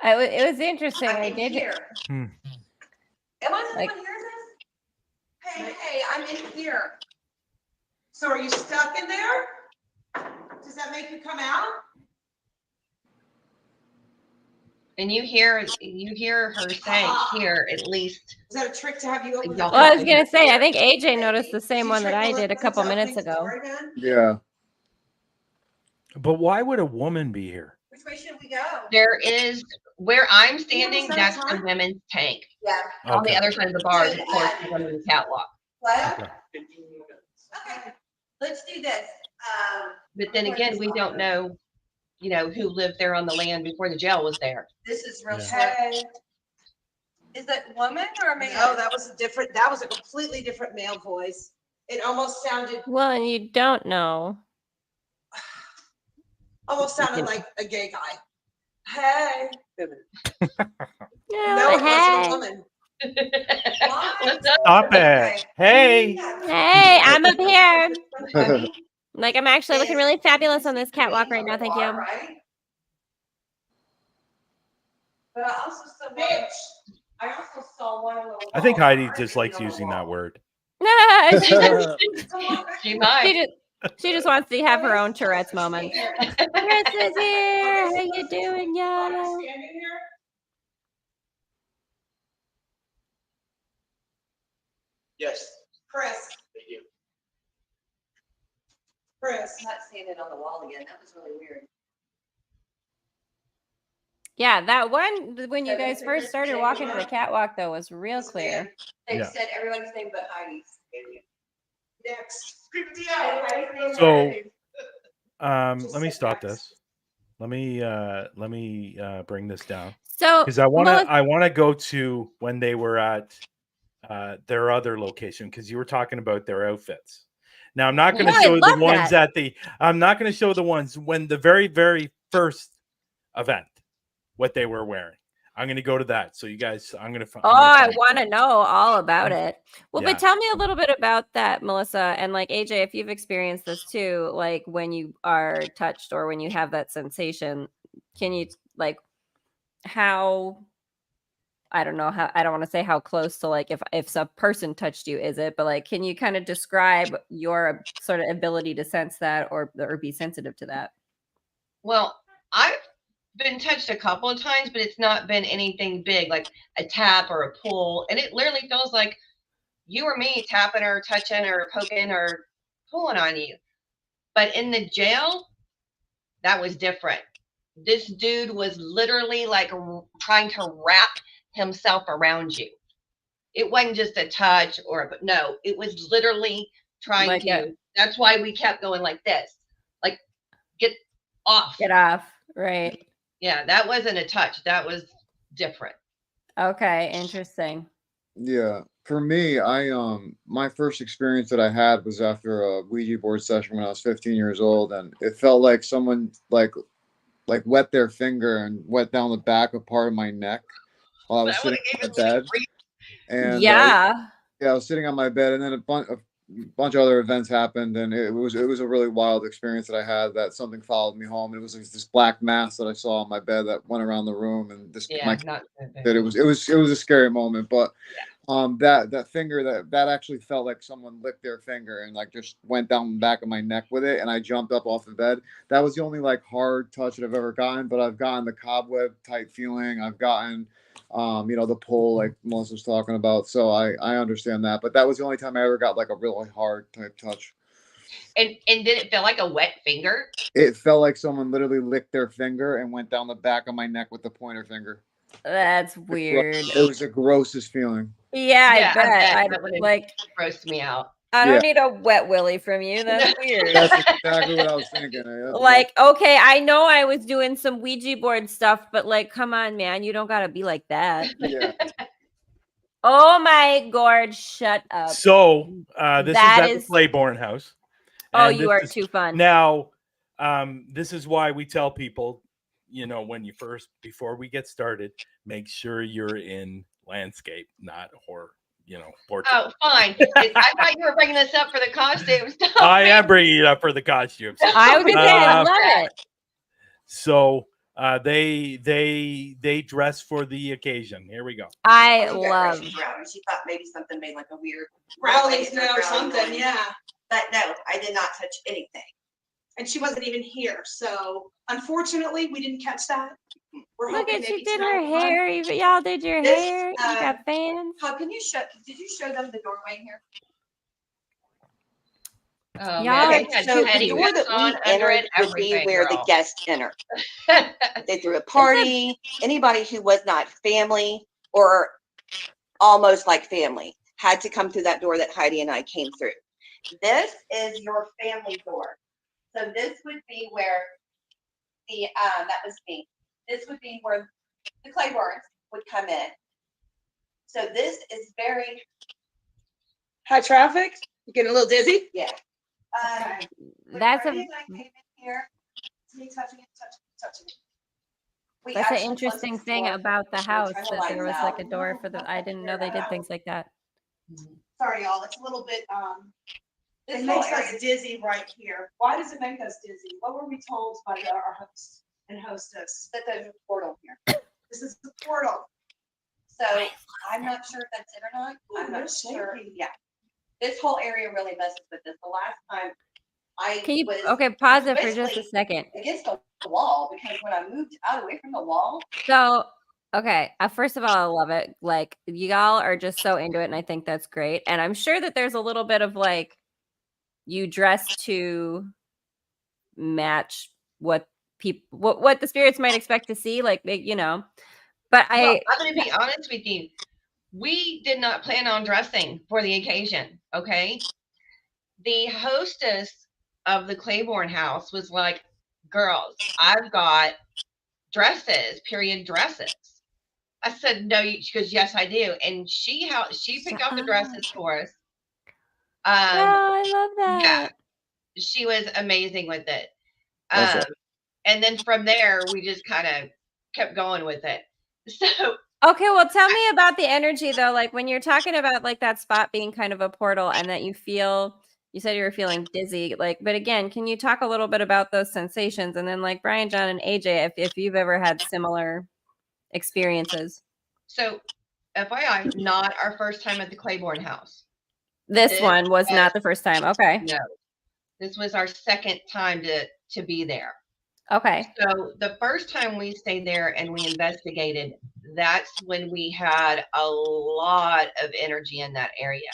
It was interesting. I'm I in did. here. Hmm. Am I the Like- one hears this? Hey, I'm in here. So are you stuck in there? Does that make you come out? And you hear her say here at least. Is that a trick to have you open the Y'all door? Well, I was gonna say, I think AJ noticed the same Did you one that trick I did a Melissa couple to minutes opening the ago. door again? Yeah. But why would a woman be here? Which way should we go? There is where I'm standing, that that's the time? women's tank. Yeah. On the Okay. other side of the bars, of course, is under the catwalk. What? Okay. Okay, let's do this. But then again, we don't know, who lived there on the land before the jail was there. This is real Yeah. short. Hey. Is that woman or a man? No, that was a completely different male voice. It almost sounded Well, and you don't know. like a gay guy. Hey. Yeah, No, it wasn't hey. a woman. What's up? Stop it. Hey. Hey, I'm up here. Like I'm actually looking really fabulous on this catwalk right now. Thank you. Right? But I also saw one little. I think wall. Heidi I just really likes know using the that wall. word. No, she just, Come on back She here. might. she just wants to have her own Tourette's moment. Chris is here. How you doing, y'all? Standing here? Yes, Chris. thank you. Chris. I'm not seeing it on the wall again. That was really weird. Yeah, that one when you guys first started walking to the catwalk though was real clear. They Yeah. said everybody's name but Heidi's. Next. So, let me stop this. Let me bring this down So, because I Melissa, want to go to when they were at their other location, because you were talking about their outfits. Now I'm not going to Oh, I show the love ones that. I'm not going to show the ones when the very, very first event, what they were wearing. I'm going to go to that. So you guys, I'm going to. I want to know all about it. Well, Yeah. but tell me a little bit about that, Melissa, and like AJ, if you've experienced this too, like when you are touched or when you have that sensation, can you like how? I don't know how. I don't want to say how close to like if a person touched you is it, but like, can you kind of describe your sort of ability to sense that or be sensitive to that? Well, I've been touched a couple of times, but it's not been anything big like a tap or a pull. And it literally feels like you or me tapping or touching or poking or pulling on you. But in the jail, that was different. This dude was literally like trying to wrap himself around you. It wasn't just a touch no, it was literally trying Like to. That's why we kept going like this. Like, get off. Get off. Right. Yeah, that wasn't a touch. That was different. Okay. Interesting. Yeah, for me, my first experience that I had was after a Ouija board session when I was 15 years old, and it felt like someone like wet their finger and wet down the back of part of my neck while I was sitting on my bed. And yeah, I was sitting on my bed, and then a bunch of other events happened, and it was a really wild experience that I had. That something followed me home. It was like this black mass that I saw on my bed that went around the room, and this that it was a scary moment. But that finger that actually felt like someone licked their finger and like just went down the back of my neck with it, and I jumped up off the bed. That was the only like hard touch that I've ever gotten. But I've gotten the cobweb type feeling. I've gotten the pull like Melissa was talking about. So I understand that. But that was the only time I ever got like a really hard type touch. And did it feel like a wet finger? It felt like someone literally licked their finger and went down the back of my neck with the pointer finger. that's weird. It was the grossest feeling. Yeah, I bet. I like grossed me out. I don't need a wet willy from you. That's weird. That's exactly what I was thinking. Like, okay, I know I was doing some Ouija board stuff, but like, come on, man, you don't gotta be like that. Yeah. Oh my god, shut up. So this is at the Playborn house. Oh, you are too fun. Now, this is why we tell people, when before we get started, make sure you're in landscape, not horror. Portrait. Oh, fine. I thought you were bringing this up for the costumes. I am bringing it up for the costumes. I was gonna say, I love it. So they dress for the occasion. Here we go. I love. She thought maybe something made like a weird Growling or something, yeah. But no, I did not touch anything. And she wasn't even here, so unfortunately, we didn't catch that. We're Look hoping at you maybe did tonight her we'll hair. Y'all did your hair. You got fans. How can you did you show them the doorway here? Oh, Y'all, man. So the door that we entered would be where the guests enter. They threw a party. Anybody who was not family or almost like family had to come through that door that Heidi and I came through. This is your family door. So this would be where the that was me. This would be where the Claibornes would come in. So this is very high traffic. You getting a little dizzy? Yeah. That's I came in here. It's me touching it. That's an interesting thing about the house that there was like a door for the. I didn't know they did things like that. Sorry, y'all. It's a little bit. It makes us dizzy right here. Why does it make us dizzy? What were we told by our host and hostess? That there's a portal here. This is the portal. So I'm not sure if that's it or not. I'm not sure. Yeah. This whole area really messes with this. The last time Can you pause it for just a second? Against the wall, because when I moved out away from the wall. So okay, first of all, I love it. Like, y'all are just so into it, and I think that's great. And I'm sure that there's a little bit of like you dress to match what people what the spirits might expect to see, like But I'm going to be honest with you. We did not plan on dressing for the occasion. Okay. the hostess of the Claiborne house was like, girls, I've got dresses, period dresses. I said, no, she goes, yes, I do. And she picked out the dresses for us. I love Yeah, that. she was amazing with it. That's it. And then from there, we just kind of kept going with it. So, okay, well, tell me about the energy though. Like when you're talking about like that spot being kind of a portal and that you said you were feeling dizzy. Like, but again, can you talk a little bit about those sensations? And then like Brian, John, and AJ, if you've ever had similar experiences. So, FYI, not our first time at the Claiborne house. This one was not the first time. Okay. No, this was our second time to be there. Okay. So the first time we stayed there and we investigated, that's when we had a lot of energy in that area.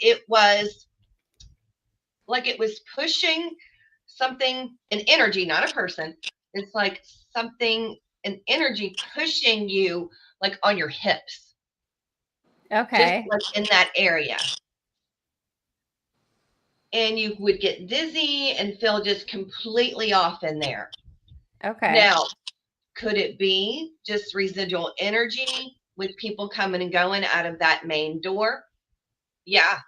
It was like it was pushing something, an energy, not a person. It's like something, an energy pushing you like on your hips. Okay. Just like in that area. And you would get dizzy and feel just completely off in there. Okay. Now, could it be just residual energy with people coming and going out of that main door? Yeah,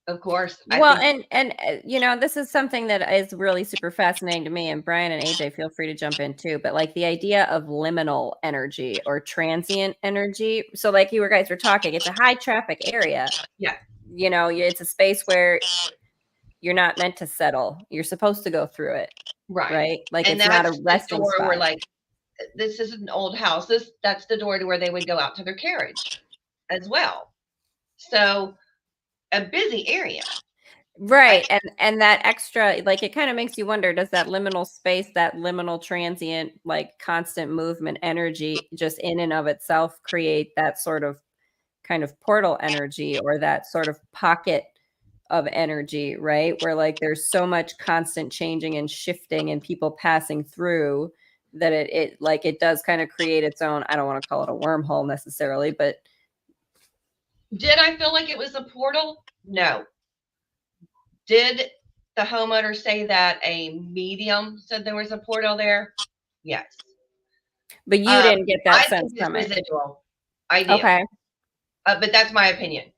of course. Well, and you know, this is something that is really super fascinating to me, and Brian and AJ, feel free to jump in too. But like the idea of liminal energy or transient energy. So like you guys were talking, it's a high traffic area. Yeah. You know, it's a space where you're not meant to settle. You're supposed to go through it. Right. Like and it's not a that's resting the door spot. where like, this is an old house. That's the door to where they would go out to their carriage as well. So a busy area. Right. And that extra, like it kind of makes you wonder, does that liminal space, that liminal transient, like constant movement energy just in and of itself create that sort of kind of portal energy or that sort of pocket of energy, right? Where like there's so much constant changing and shifting and people passing through that it like it does kind of create its own, I don't want to call it a wormhole necessarily, but did I feel like it was a portal? No. Did the homeowner say that a medium said there was a portal there? Yes. But you didn't get that sense from it. Residual. I do. Okay. But that's my opinion.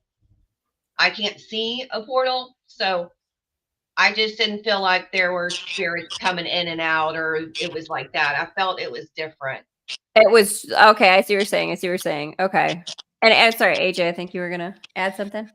I can't see a portal, so I just didn't feel like there were spirits coming in and out, or it was like that. I felt it was different. It was okay. I see what you're saying. Okay. And sorry, AJ, I think you were gonna add something.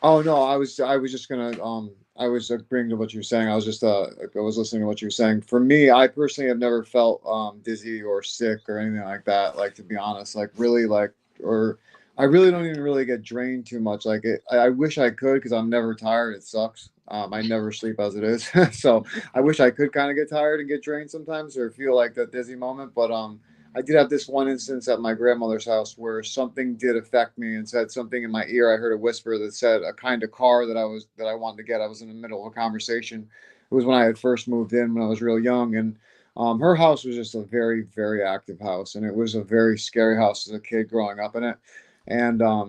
Oh no, I was just gonna I was agreeing to what you were saying. I was just I was listening to what you were saying. For me, I personally have never felt dizzy or sick or anything like that. Like, to be honest, like really like, or I really don't even really get drained too much. Like I wish I could, because I'm never tired. It sucks. I never sleep as it is. So I wish I could kind of get tired and get drained sometimes, or feel like that dizzy moment. But I did have this one instance at my grandmother's house where something did affect me and said something in my ear. I heard a whisper that said a kind of car that I wanted to get. I was in the middle of a conversation. It was when I had first moved in when I was real young, and her house was just a very, very active house, and it was a very scary house as a kid growing up in it. And I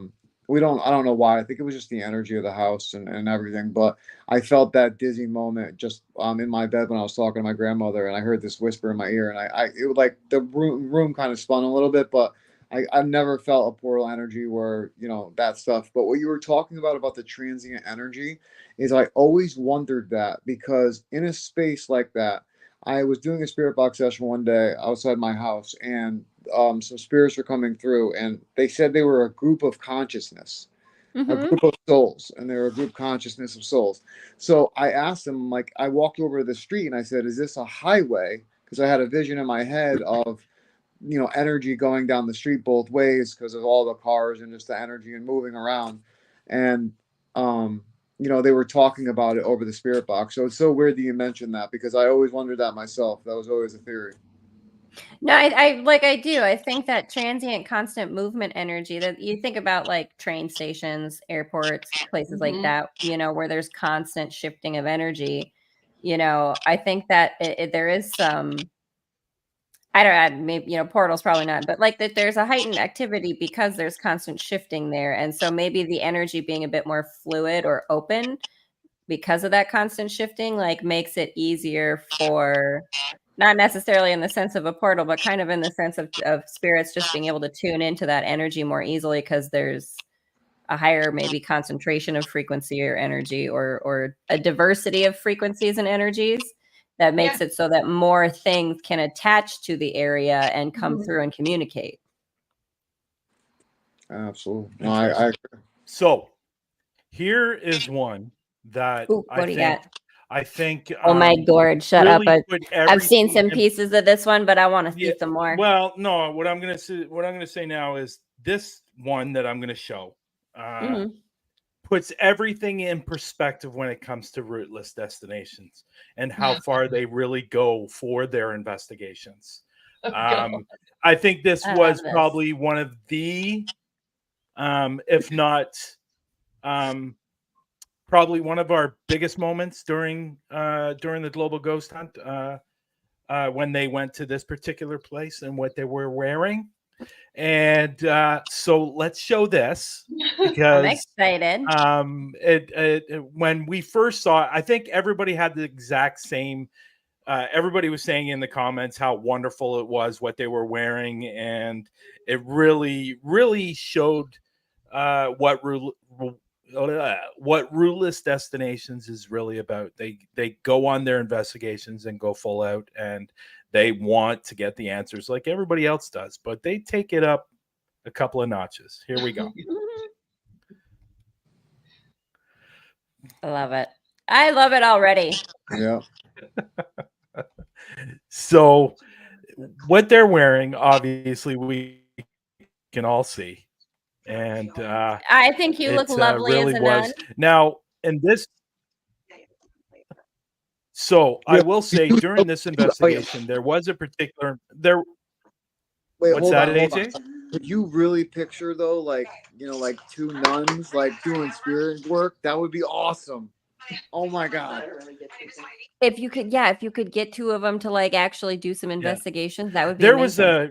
don't know why. I think it was just the energy of the house and everything. But I felt that dizzy moment just in my bed when I was talking to my grandmother, and I heard this whisper in my ear, and it was like the room kind of spun a little bit, but I've never felt a portal energy where, you know, that stuff. But what you were talking about the transient energy is, I always wondered that, because in a space like that, I was doing a spirit box session one day outside my house, and some spirits were coming through, and they said they were a group of consciousness, a group of souls, and they were a group consciousness of souls. So I asked them, like, I walked over the street and I said, is this a highway? Because I had a vision in my head of, you know, energy going down the street both ways because of all the cars and just the energy and moving around. And you know, they were talking about it over the spirit box. So it's so weird that you mentioned that, because I always wondered that myself. That was always a theory. No, I do. I think that transient constant movement energy, that you think about like train stations, airports, places like that, you know, where there's constant shifting of energy, you know, I think that there is some I don't know, maybe, portals probably not, but like that there's a heightened activity because there's constant shifting there. And so maybe the energy being a bit more fluid or open because of that constant shifting, like makes it easier for, not necessarily in the sense of a portal, but kind of in the sense of spirits just being able to tune into that energy more easily because there's a higher maybe concentration of frequency or energy, or a diversity of frequencies and energies that makes it so that more things can attach to the area and come through and communicate. Absolutely. No, I agree. So here is one that Ooh, what do you got? I think. Oh my God! Shut really up! put I've seen everything some pieces of this one, but I want to see some more. Well, no. What I'm gonna say now is this one that I'm gonna show puts everything in perspective when it comes to rootless destinations and how far they really go for their investigations. I think this was probably one of the, if not, probably one of our biggest moments during the global ghost hunt, when they went to this particular place and what they were wearing. And so let's show this because I'm excited. When we first saw it, I think everybody had the exact same. Everybody was saying in the comments how wonderful it was what they were wearing, and it really, really showed what rootless destinations is really about. They go on their investigations and go full out, and they want to get the answers like everybody else does, but they take it up a couple of notches. Here we go. I love it. I love it already. Yeah. So what they're wearing, obviously, we can all see. And I think you look lovely really as a was. nun. Now, in this, so I will say during this investigation, there was a particular Wait, what's hold that, on, AJ? Could you really picture though, like like two nuns like doing spirit work? That would be awesome. Oh my God. If you could get two of them to like actually do some investigations, that would be There amazing.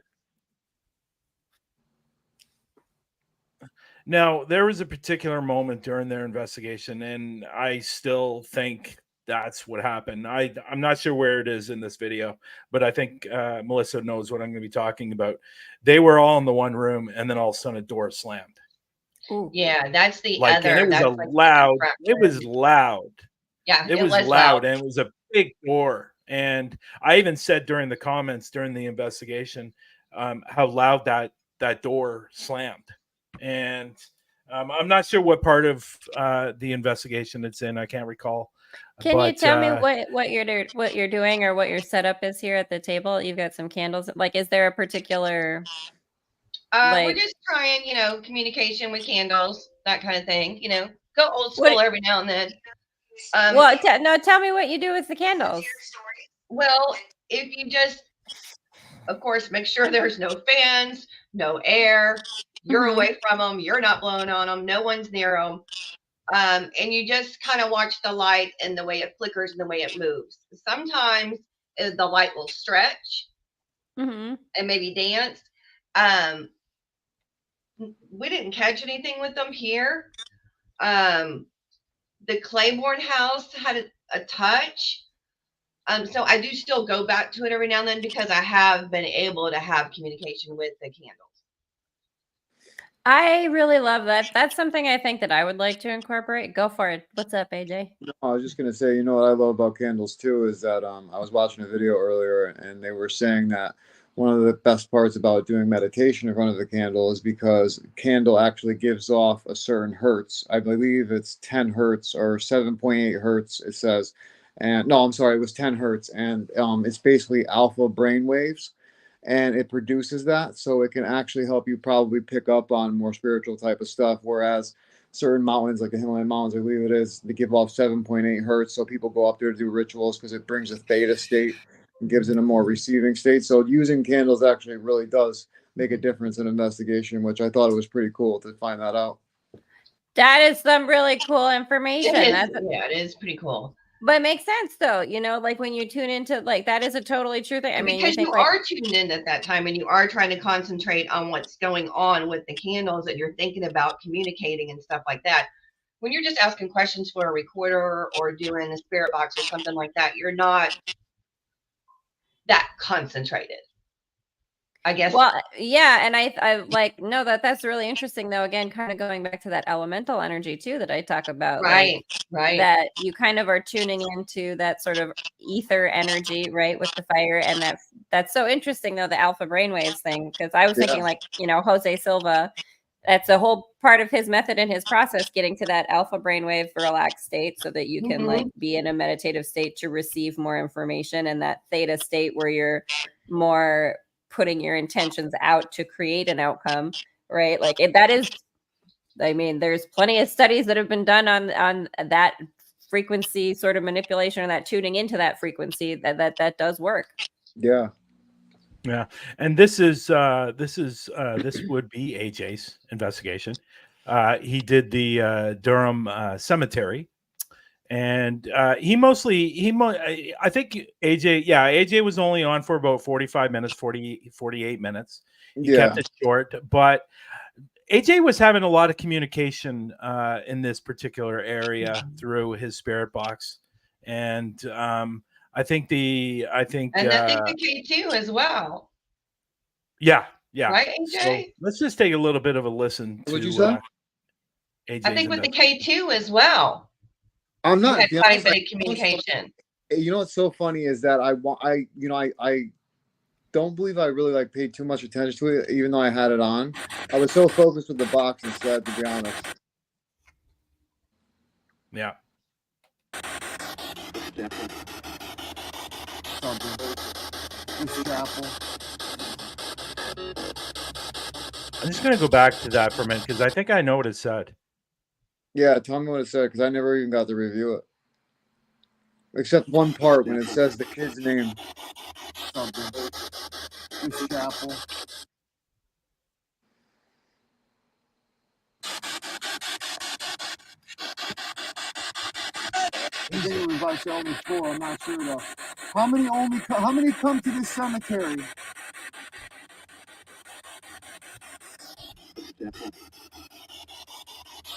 There was a particular moment during their investigation, and I still think that's what happened. I'm not sure where it is in this video, but I think Melissa knows what I'm going to be talking about. They were all in the one room, and then all of a sudden a door slammed. Ooh. Yeah, that's the other. And it was loud. It was loud. Yeah, it was loud, and it was a big door. And I even said during the comments during the investigation how loud that door slammed. And I'm not sure what part of the investigation it's in. I can't recall. Can you tell me what you're doing or what your setup is here at the table? You've got some candles. Like, is there a particular? We're just trying, communication with candles, that kind of thing. Go old school every now and then. Well, tell me what you do with the candles. Well, if you just, of course, make sure there's no fans, no air, you're away from them, you're not blowing on them, no one's near them. And you just kind of watch the light and the way it flickers and the way it moves. Sometimes the light will stretch and maybe dance. We didn't catch anything with them here. The Claiborne house had a touch. So I do still go back to it every now and then because I have been able to have communication with the candles. I really love that. That's something I think that I would like to incorporate. Go for it. What's up, AJ? No, I was just gonna say, what I love about candles too is that I was watching a video earlier and they were saying that one of the best parts about doing meditation in front of the candle is because candle actually gives off a certain hertz. I believe it's 10 hertz or 7.8 hertz. It says, and no, I'm sorry, it was 10 hertz, and it's basically alpha brain waves. And it produces that, so it can actually help you probably pick up on more spiritual type of stuff. Whereas certain mountains, like the Himalayan mountains, I believe it is, they give off 7.8 hertz, so people go up there to do rituals because it brings a theta state and gives it a more receiving state. So using candles actually really does make a difference in investigation, which I thought it was pretty cool to find that out. That is some really cool information. It is pretty cool. But it makes sense though, like when you tune into like that is a totally true thing. I mean, because think you like, are tuned in at that time and you are trying to concentrate on what's going on with the candles and you're thinking about communicating and stuff like that. When you're just asking questions for a recorder or doing a spirit box or something like that, you're not that concentrated, I guess. Well, yeah, and I like no that's really interesting though. Again, kind of going back to that elemental energy too that I talk about, Right, like right. that you kind of are tuning into that sort of ether energy, right, with the fire, and that's so interesting though, the alpha brainwaves thing, because I was thinking like Jose Silva. That's a whole part of his method and his process, getting to that alpha brainwave relaxed state so that you can like be in a meditative state to receive more information, and that theta state where you're more putting your intentions out to create an outcome, right? Like that is, I mean, there's plenty of studies that have been done on that frequency sort of manipulation, or that tuning into that frequency that does work. Yeah. Yeah, and this would be AJ's investigation. He did the Durham Cemetery, and I think AJ was only on for about 45 minutes, 48 minutes. He kept it short, but AJ was having a lot of communication in this particular area through his spirit box, and I think and I think the K2 as well. Yeah. Right, AJ? So let's just take a little bit of a listen to What'd you say? AJ's I think with the K2 as well. I'm not. You had quite a bit of communication. You know what's so funny is that I don't believe I really like paid too much attention to it, even though I had it on. I was so focused with the box instead, to be honest. Yeah. I'm just going to go back to that for a minute because I think I know what it said. Yeah, tell me what it said, because I never even got to review it. Except one part when it says the kid's name. This chapel. I think it was like only 4. I'm not sure though. How many come to this cemetery?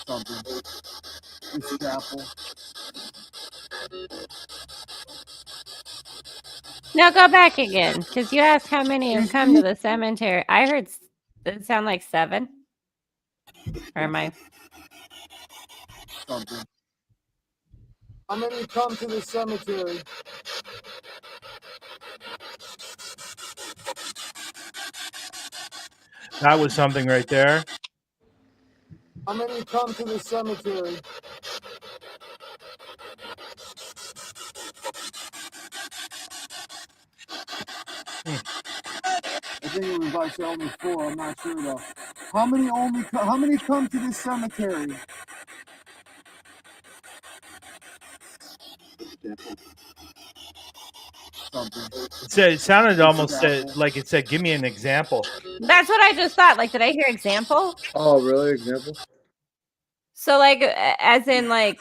Something. This chapel. Now go back again, because you asked how many have come to the cemetery. I heard it sound like 7. Or am I? Something. How many come to the cemetery? That was something right there. How many come to the cemetery? I think it was like only 4. I'm not sure though. How many come to this cemetery? It sounded almost like it said, "Give me an example." That's what I just thought. Like, did I hear example? Oh, really? Example? So, like, as in, like.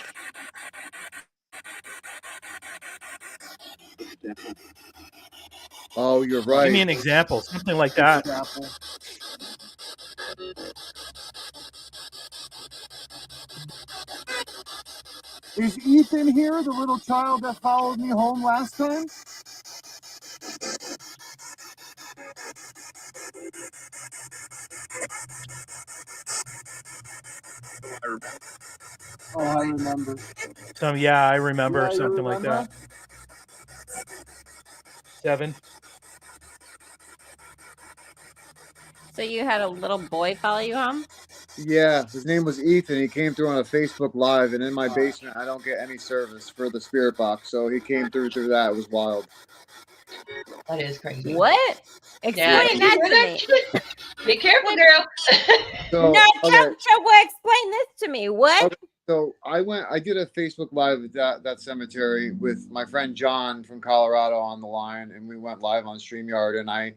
Oh, you're right. Give me an example, something like that. Is Ethan here, the little child that followed me home last time? Oh, I remember. I remember something like that. 7. So you had a little boy follow you home? Yeah, his name was Ethan. He came through on a Facebook Live, and in my basement, I don't get any service for the spirit box, so he came through that. It was wild. That is crazy. What? Explain that to me. Be careful, girl. So, explain this to me. What? Okay, so I did a Facebook Live at that cemetery with my friend John from Colorado on the line, and we went live on StreamYard, and I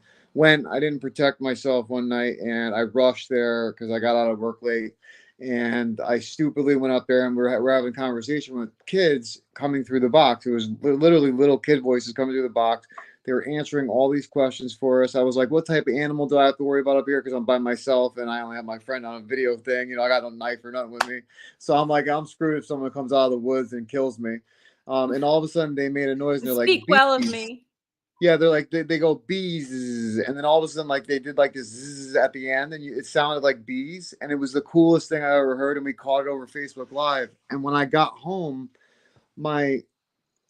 didn't protect myself one night, and I rushed there because I got out of work late, And I stupidly went up there and we're having a conversation with kids coming through the box. It was literally little kid voices coming through the box. They were answering all these questions for us. I was like, what type of animal do I have to worry about up here? Because I'm by myself and I only have my friend on a video thing. You know, I got no knife or nothing with me. So I'm like, I'm screwed if someone comes out of the woods and kills me. And all of a sudden they made a noise and they're like, Speak well of me. yeah, they're like they go bees, and then all of a sudden like they did like this zzz at the end, and it sounded like bees, and it was the coolest thing I ever heard, and we caught it over Facebook Live. And when I got home, my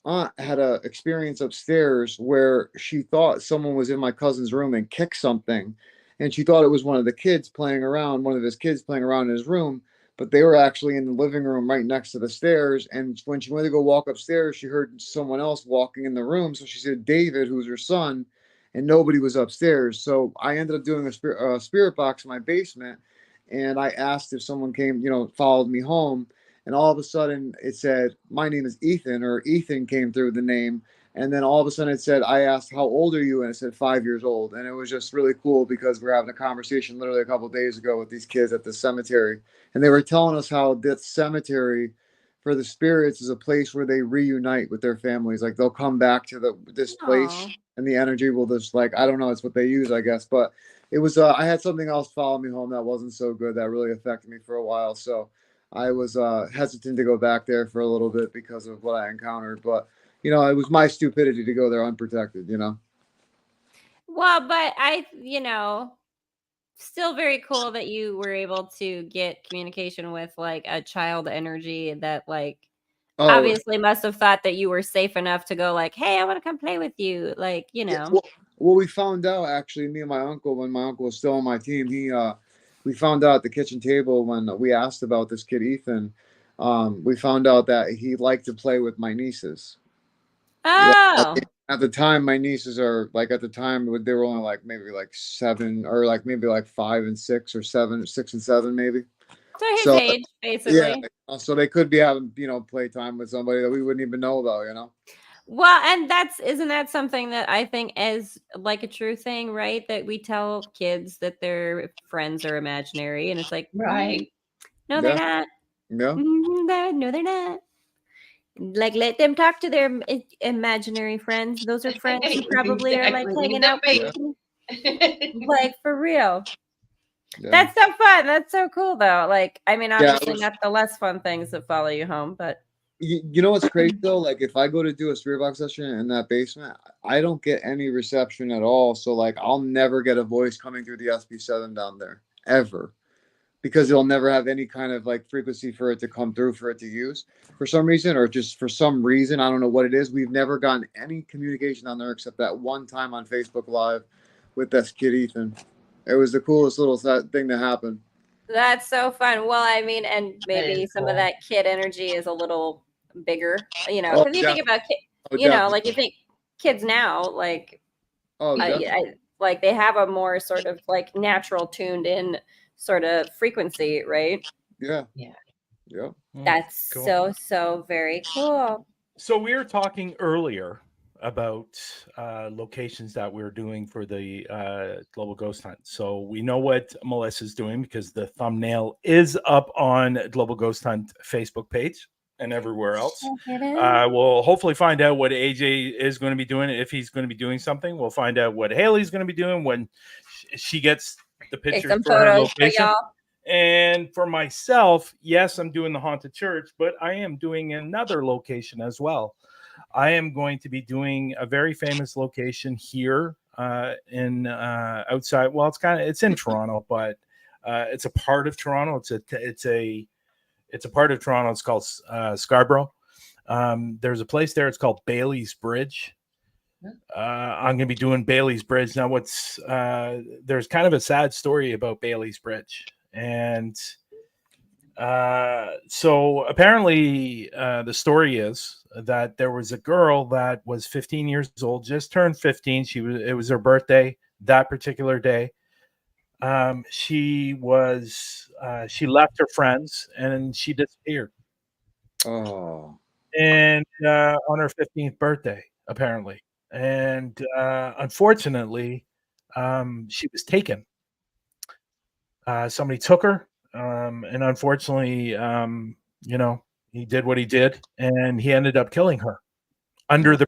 aunt had a experience upstairs where she thought someone was in my cousin's room and kicked something, and she thought it was one of the kids playing around, one of his kids playing around in his room, but they were actually in the living room right next to the stairs. And when she went to go walk upstairs, she heard someone else walking in the room, so she said David, who's her son, and nobody was upstairs. So I ended up doing a spirit box in my basement, and I asked if someone came, you know, followed me home, and all of a sudden it said, my name is Ethan, or Ethan came through the name. And then all of a sudden it said, I asked, how old are you? And it said 5 years old. And it was just really cool because we're having a conversation literally a couple of days ago with these kids at the cemetery. And they were telling us how this cemetery for the spirits is a place where they reunite with their families. Like they'll come back to this place. Aw. And the energy will just like, I don't know, it's what they use, I guess. But it was, I had something else follow me home that wasn't so good that really affected me for a while. So I was hesitant to go back there for a little bit because of what I encountered. But, you know, it was my stupidity to go there unprotected, you know? Well, but still very cool that you were able to get communication with like a child energy that like Oh, obviously must have thought that you were safe enough to go like, hey, I want to come play with you. Like, yeah, well, we found out actually, me and my uncle, when my uncle was still on my team, we found out at the kitchen table when we asked about this kid, Ethan, we found out that he liked to play with my nieces. Oh, At the time, my nieces are like, at the time they were only like maybe like 7 or like maybe like 5 and 6 or 7, 6 and 7 maybe. so his So age, yeah, basically. so they could be having, you know, playtime with somebody that we wouldn't even know about, you know. Well, and isn't that something that I think is like a true thing, right? That we tell kids that their friends are imaginary, and it's like, Right. no, they're Yeah, not. yeah, No, they're not. Like, let them talk to their imaginary friends. Those are friends who probably are like Exactly. Leave hanging them out with be. you. Like, for real. yeah. That's so fun. That's so cool, though. Like, I mean, Yeah, obviously not the less fun things that follow you home, but you know what's crazy though? Like if I go to do a spirit box session in that basement, I don't get any reception at all. So like I'll never get a voice coming through the SB7 down there ever, because it'll never have any kind of like frequency for it to come through for it to use for some reason, or just for some reason. I don't know what it is. We've never gotten any communication on there except that one time on Facebook Live with this kid Ethan. It was the coolest little thing to happen. that's so fun. Well, I mean, and That maybe is some of cool. that kid energy is a little bigger, Oh, because you yeah. think about Oh, definitely. like you think kids now, like, Oh, definitely. like they have a more sort of like natural tuned in sort of frequency, right? Yeah. Yeah. Yeah. That's Cool. so very cool. So we were talking earlier about locations that we're doing for the Global Ghost Hunt. So we know what Melissa's doing because the thumbnail is up on Global Ghost Hunt Facebook page and everywhere else. We'll hopefully find out what AJ is going to be doing, if he's going to be doing something. We'll find out what Haley's going to be doing when she gets the pictures some for her photos for location. y'all. And for myself, yes, I'm doing the haunted church, but I am doing another location as well. I am going to be doing a very famous location here in outside. Well, it's in Toronto, but it's a part of Toronto. It's a part of Toronto. It's called Scarborough. There's a place there. It's called Bailey's Bridge. I'm going to be doing Bailey's Bridge. Now, there's kind of a sad story about Bailey's Bridge. And so apparently the story is that there was a girl that was 15 years old, just turned 15. It was her birthday that particular day. She left her friends and she disappeared. Oh. And on her 15th birthday, apparently. And unfortunately, she was taken. Somebody took her. And unfortunately, you know, he did what he did, and he ended up killing her under the.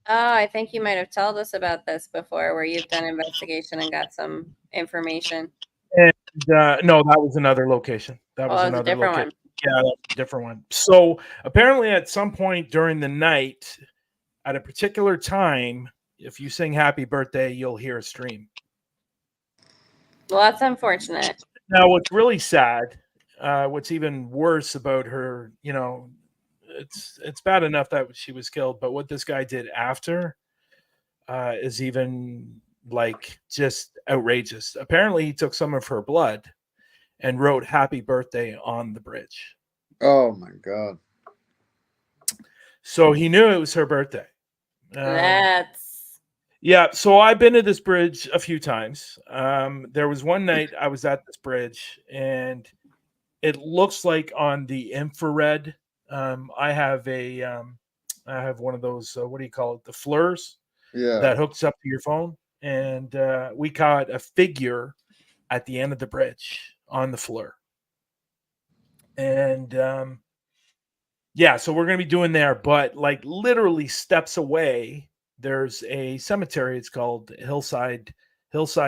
Oh, I think you might have told us about this before, where you've done investigation and got some information. And no, that was another location. That was a another different location. one. Yeah, that was a different one. So apparently, at some point during the night, at a particular time, if you sing "Happy Birthday," you'll hear a stream. Well, that's unfortunate. Now, what's really sad, what's even worse about her, you know, it's bad enough that she was killed, but what this guy did after is even like just outrageous. Apparently, he took some of her blood and wrote "Happy Birthday" on the bridge. Oh my God. So he knew it was her birthday. That's Yeah, so I've been to this bridge a few times. There was one night I was at this bridge, and it looks like on the infrared. I have one of those. What do you call it? The FLIRs Yeah. that hooks up to your phone, and we caught a figure at the end of the bridge on the FLIR. And yeah, so we're gonna be doing there, but like literally steps away, there's a cemetery. It's called Hillside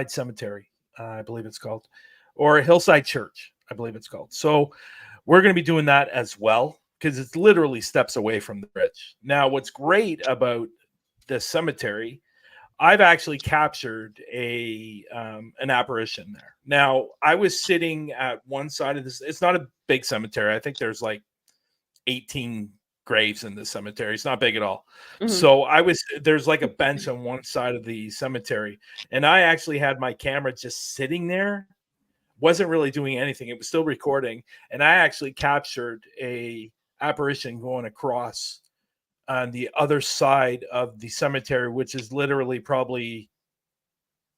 Cemetery, I believe it's called, or Hillside Church, I believe it's called. So we're going to be doing that as well because it's literally steps away from the bridge. Now, what's great about this cemetery, I've actually captured an apparition there. Now, I was sitting at one side of this. It's not a big cemetery. I think there's like 18 graves in the cemetery. It's not big at all. Mm-hmm. So there's like a bench on one side of the cemetery, and I actually had my camera just sitting there, wasn't really doing anything. It was still recording, and I actually captured a apparition going across on the other side of the cemetery, which is literally probably,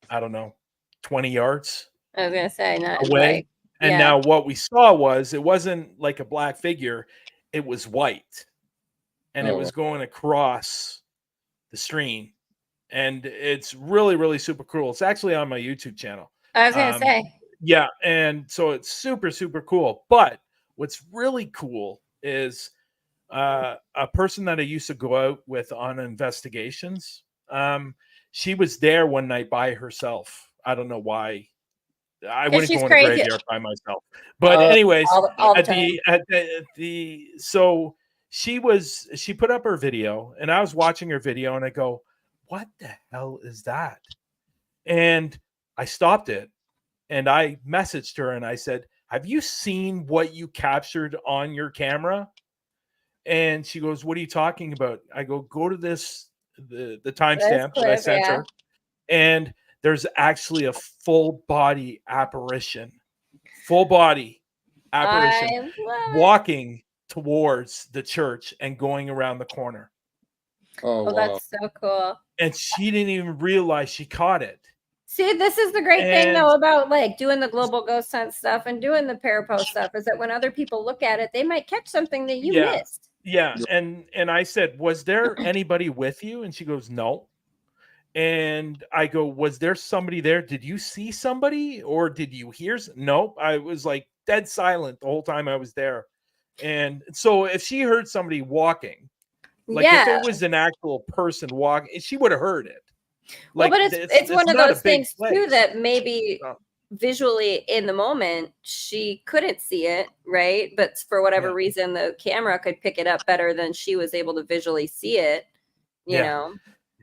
I don't know, 20 yards I was gonna say not away. Like, and yeah. Now what we saw was, it wasn't like a black figure, it was white. And it was going across the stream, and it's really, really super cool. It's actually on my YouTube channel. I was gonna say, yeah, and so it's super, super cool. But what's really cool is a person that I used to go out with on investigations. She was there one night by herself. I don't know why. I wouldn't go in a graveyard by myself. But anyways, all the so she put up her video, and I was watching her video, and I go, what the hell is that? And I stopped it, and I messaged her, and I said, have you seen what you captured on your camera? And she goes, what are you talking about? I go to the timestamp that I sent her, and there's actually a full body apparition walking towards the church and going around the corner. Oh, wow. That's so cool. And she didn't even realize she caught it. See, this is the great thing though about like doing the global ghost hunt stuff and doing the Parapost stuff, is that when other people look at it, they might catch something that you missed. Yeah. And I said, was there anybody with you? And she goes, no. And I go, was there somebody there? Did you see somebody, or did you hear? Nope. I was like dead silent the whole time I was there. And so if she heard somebody walking, like if it was an actual person walking, she would have heard it. Like, well, but it's one of those things too that maybe visually in the moment she couldn't see it, right? But for whatever reason, the camera could pick it up better than she was able to visually see it. You know.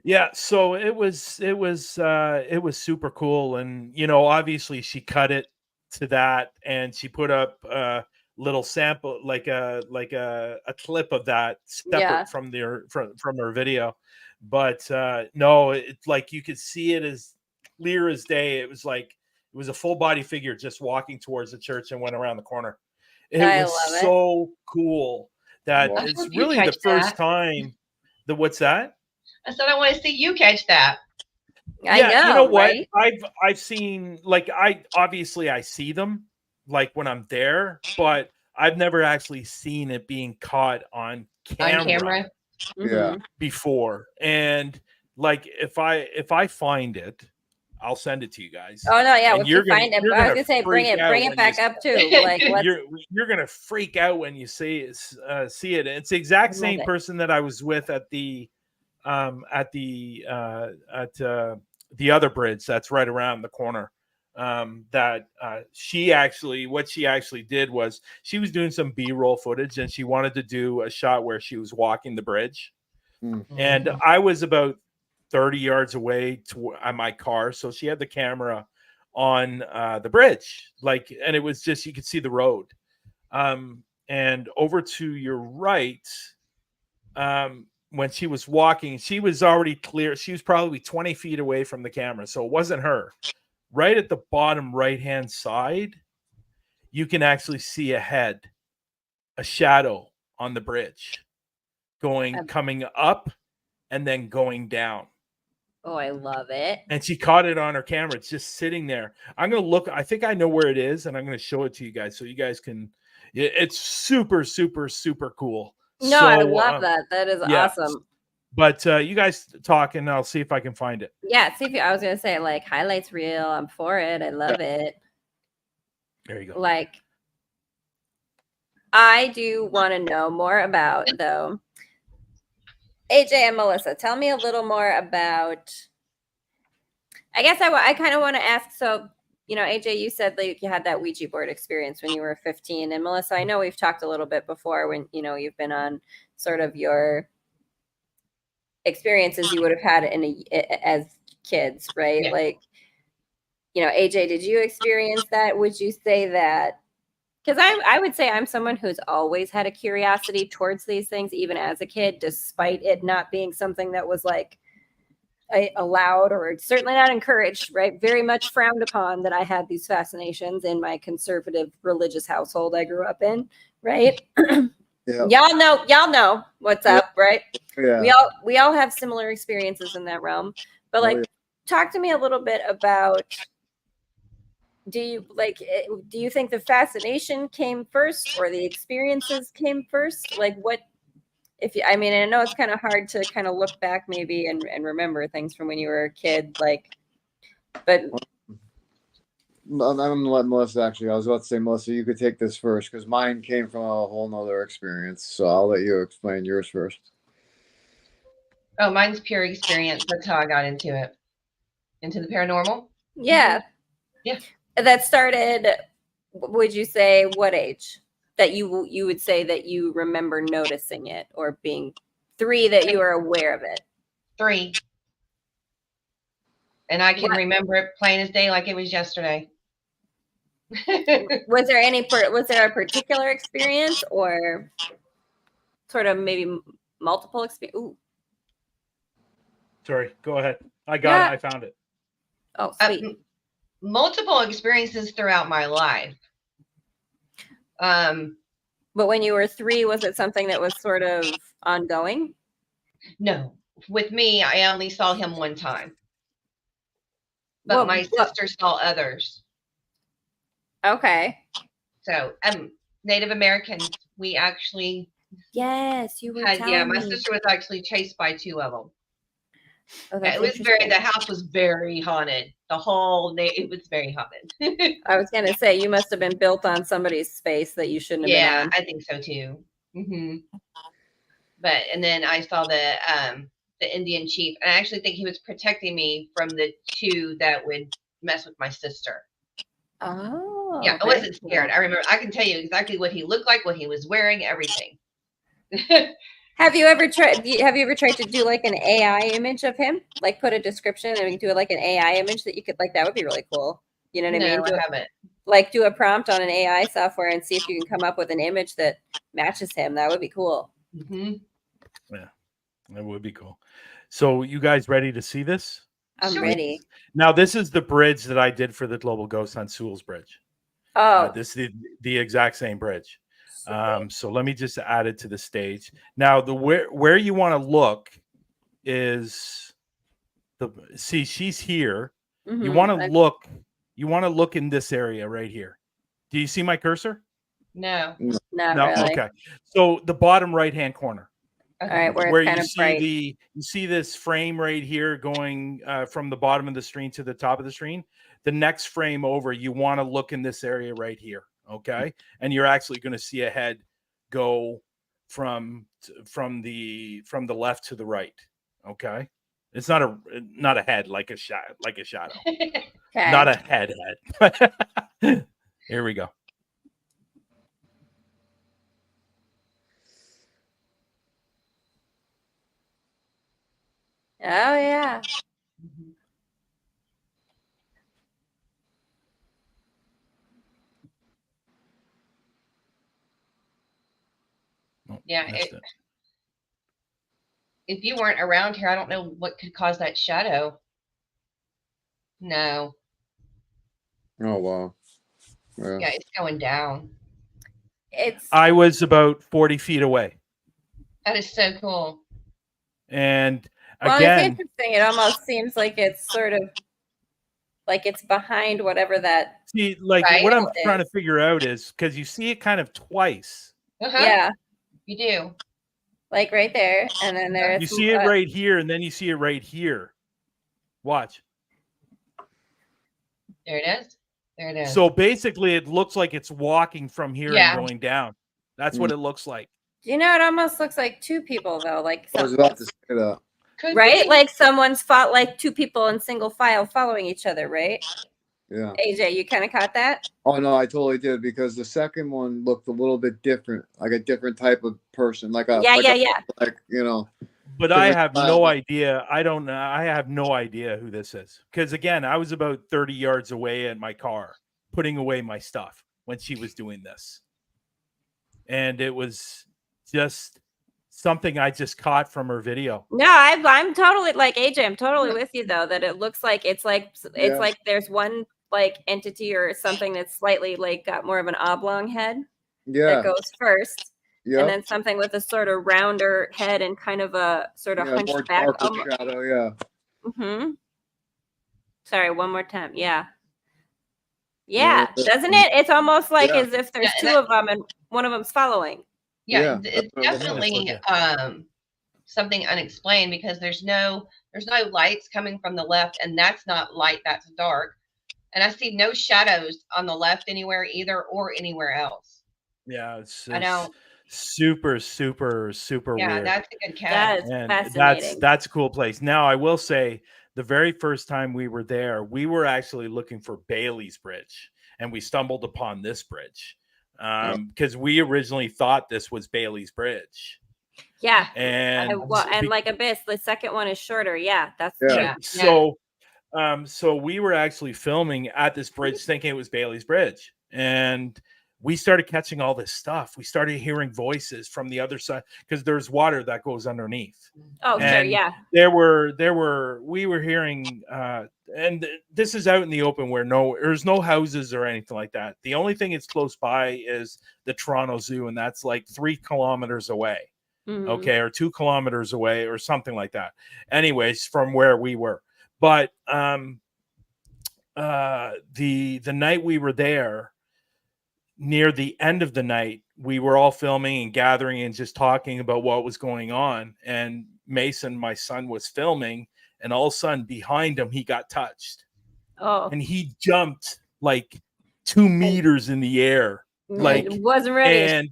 Yeah, so it was super cool, and obviously she cut it to that, and she put up a little sample, like a clip of that separate from her video. But no, it's like you could see it as clear as day. It was a full body figure just walking towards the church and went around the corner. It was so cool that it's really the first time that. What's that? I said, I want to see you catch that. I know, you know what? Right? I've seen, like, I see them like when I'm there, but I've never actually seen it being caught on camera. Yeah. Before. And like if I find it, I'll send it to you guys. Oh no, yeah. And If you find it, I was gonna say bring it back up too. Like you're gonna freak out when you see it. It's the exact same person that I was with at the other bridge that's right around the corner. She actually did was she was doing some B-roll footage, and she wanted to do a shot where she was walking the bridge. And I was about 30 yards away on my car, so she had the camera on the bridge, and it was just, you could see the road. And over to your right, when she was walking, she was already clear. She was probably 20 feet away from the camera, so it wasn't her. Right at the bottom right-hand side, you can actually see a shadow on the bridge coming up and then going down. Oh, I love it. And she caught it on her camera. It's just sitting there. I'm going to look. I think I know where it is, and I'm going to show it to you guys so you guys can. It's super, super, super cool. No, I love that. That is awesome. But you guys talk, and I'll see if I can find it. Yeah, I was going to say, like, highlights real. I'm for it. I love it. There you go. Like, I do want to know more about, though. AJ and Melissa, tell me a little more about, I guess I kind of want to ask, so, AJ, you said like you had that Ouija board experience when you were 15. And Melissa, I know we've talked a little bit before when, you've been on sort of your experiences you would have had as kids, right? Yeah. Like, AJ, did you experience that? Would you say that? Because I would say I'm someone who's always had a curiosity towards these things, even as a kid, despite it not being something that was like allowed or certainly not encouraged, right? Very much frowned upon that I had these fascinations in my conservative religious household I grew up in, right? Yeah. Y'all know what's up, right? Yeah. We all have similar experiences in that realm. But talk to me a little bit about, do you think the fascination came first or the experiences came first? Like I know it's kind of hard to kind of look back maybe and remember things from when you were a kid, but I'm gonna let Melissa I was about to say, Melissa, you could take this first because mine came from a whole nother experience. So I'll let you explain yours first. Oh, mine's pure experience. That's how I got into it. Into the paranormal? Yeah. Yeah. That started, would you say, what age? That you would say that you remember noticing it, or being 3 that you are aware of it? 3. And I can remember it plain as day like it was yesterday. Was there a particular experience or sort of maybe multiple experience? Ooh. Sorry, go ahead. I got it. I found it. Oh, sweet. Multiple experiences throughout my life. But when you were 3, was it something that was sort of ongoing? No. With me, I only saw him one time. But my sister saw others. Okay. So, Native Americans, we actually. Yes, you were telling me. Yeah, my sister was actually chased by 2 of them. Oh, the house was very haunted. It was very haunted. I was going to say, you must have been built on somebody's space that you shouldn't have been on. Yeah, I think so too. Mm-hmm. And then I saw the Indian chief, and I actually think he was protecting me from the 2 that would mess with my sister. Oh. Yeah, I wasn't scared. I remember, I can tell you exactly what he looked like, what he was wearing, everything. Have you ever tried to do like an AI image of him? Like put a description and do like an AI image that you could that would be really cool. You know what I mean? I haven't. Like do a prompt on an AI software and see if you can come up with an image that matches him. That would be cool. Mm-hmm. Yeah, that would be cool. So you guys ready to see this? I'm ready. Now this is the bridge that I did for the Global Ghost Hunt, Sewell's Bridge. Oh, this is the exact same bridge. So let me just add it to the stage. Now the where you want to look is she's here. Mm-hmm. You want to look in this area right here. Do you see my cursor? No. Not really. Okay. So the bottom right hand corner. All right, where where it's kind you of see bright. you see this frame right here going from the bottom of the screen to the top of the screen. The next frame over, you want to look in this area right here, okay? And you're actually going to see a head go from the left to the right, okay? It's not a head like a shadow, Okay. not a head. Here we go. Oh yeah. Oh, Yeah, missed it. if you weren't around here, I don't know what could cause that shadow. No. Oh wow. Yeah. Yeah, it's going down. I was about 40 feet away. That is so cool. And Well, again, it's interesting. It almost seems like it's sort of like it's behind whatever that. see, like Right? what I'm trying to figure out is because you see it kind of twice. Yeah, You do. like right there, and then there's. You see it right here, and then you see it right here. Watch. There it is. There it is. So basically, it looks like it's walking from here and going down. That's what it looks like. You know, it almost looks like two people though. Like I was about to say that. Right? Like someone's fought like two people in single file following each other, right? Yeah. AJ, you kind of caught that? Oh no, I totally did because the second one looked a little bit different, like a different type of person, like yeah, you know. But I have no idea. I don't know. I have no idea who this is because again, I was about 30 yards away in my car, putting away my stuff when she was doing this, and it was just something I just caught from her video. No, I'm totally like AJ. I'm totally with you though. That it looks like it's like there's one like entity or something that's slightly like got more of an oblong head. Yeah. That goes first. Yeah. And then something with a sort of rounder head and kind of a sort of hunchback. More shadow, yeah. Mm-hmm. Sorry, one more time. Yeah. Yeah, doesn't it? It's almost like as if there's two of them and one of them's following. Yeah, it's definitely something unexplained because there's no lights coming from the left, and that's not light, that's dark. And I see no shadows on the left anywhere either or anywhere else. Yeah, it's I don't. super Yeah, weird. that's a good catch. That is fascinating. That's a cool place. Now, I will say the very first time we were there, we were actually looking for Bailey's Bridge, and we stumbled upon this bridge because we originally thought this was Bailey's Bridge. Yeah, and like Abyss, the second one is shorter. Yeah, that's So we were actually filming at this bridge, thinking it was Bailey's Bridge, and we started catching all this stuff. We started hearing voices from the other side because there's water that goes underneath. Oh, and sure, yeah. We were hearing, and this is out in the open where there's no houses or anything like that. The only thing that's close by is the Toronto Zoo, and that's like 3 kilometers away. Mm-hmm. Okay, or 2 kilometers away, or something like that. Anyways, from where we were, but the night we were there, near the end of the night, we were all filming and gathering and just talking about what was going on. And Mason, my son, was filming, and all of a sudden behind him, he got touched. Oh. And he jumped like 2 meters in the air. Like, wasn't ready. And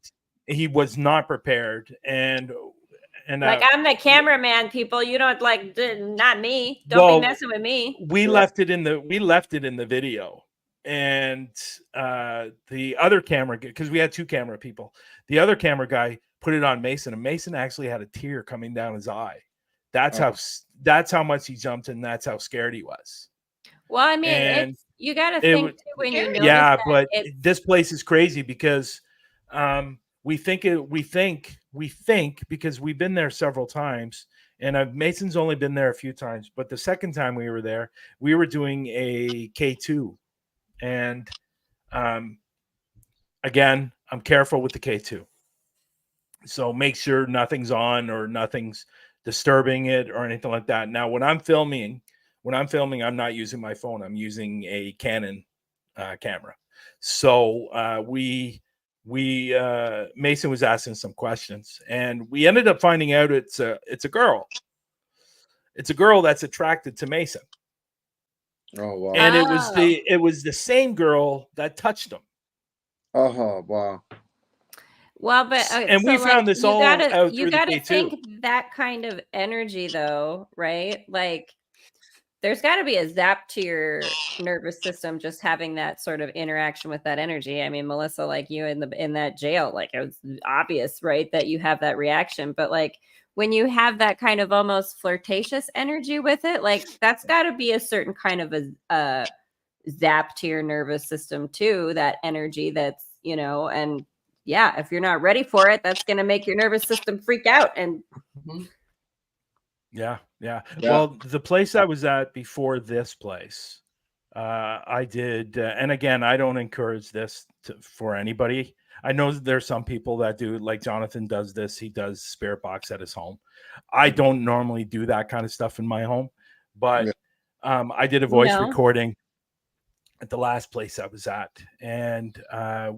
he was not prepared. And like, I'm the cameraman, people. You don't not me. Don't be messing with me. We left it in the video. And the other camera, because we had 2 camera people, the other camera guy put it on Mason, and Mason actually had a tear coming down his eye. That's how much he jumped, and that's how scared he was. Well, I mean, you got to think too when you know. Yeah, but this place is crazy because we think because we've been there several times, and Mason's only been there a few times, but the second time we were there, we were doing a K2. And again, I'm careful with the K2. So make sure nothing's on or nothing's disturbing it or anything like that. Now, when I'm filming, I'm not using my phone. I'm using a Canon camera. So we Mason was asking some questions, and we ended up finding out it's a girl. It's a girl that's attracted to Mason. Oh wow. And it was the same girl that touched him. Oh wow. Well, but and so we found this all out you through the gotta K2. think that kind of energy though, right? Like there's got to be a zap to your nervous system just having that sort of interaction with that energy. I mean, Melissa, like you in that jail, like it was obvious, right, that you have that reaction. But like when you have that kind of almost flirtatious energy with it, like that's got to be a certain kind of a zap to your nervous system too. That energy that's, you know, and yeah, if you're not ready for it, that's going to make your nervous system freak out. And Yeah. Well, the place I was at before this place, I did, and again, I don't encourage this for anybody. I know there's some people that do, like Jonathan does this. He does spirit box at his home. I don't normally do that kind of stuff in my home, but I did a voice recording at the last place I was at, and there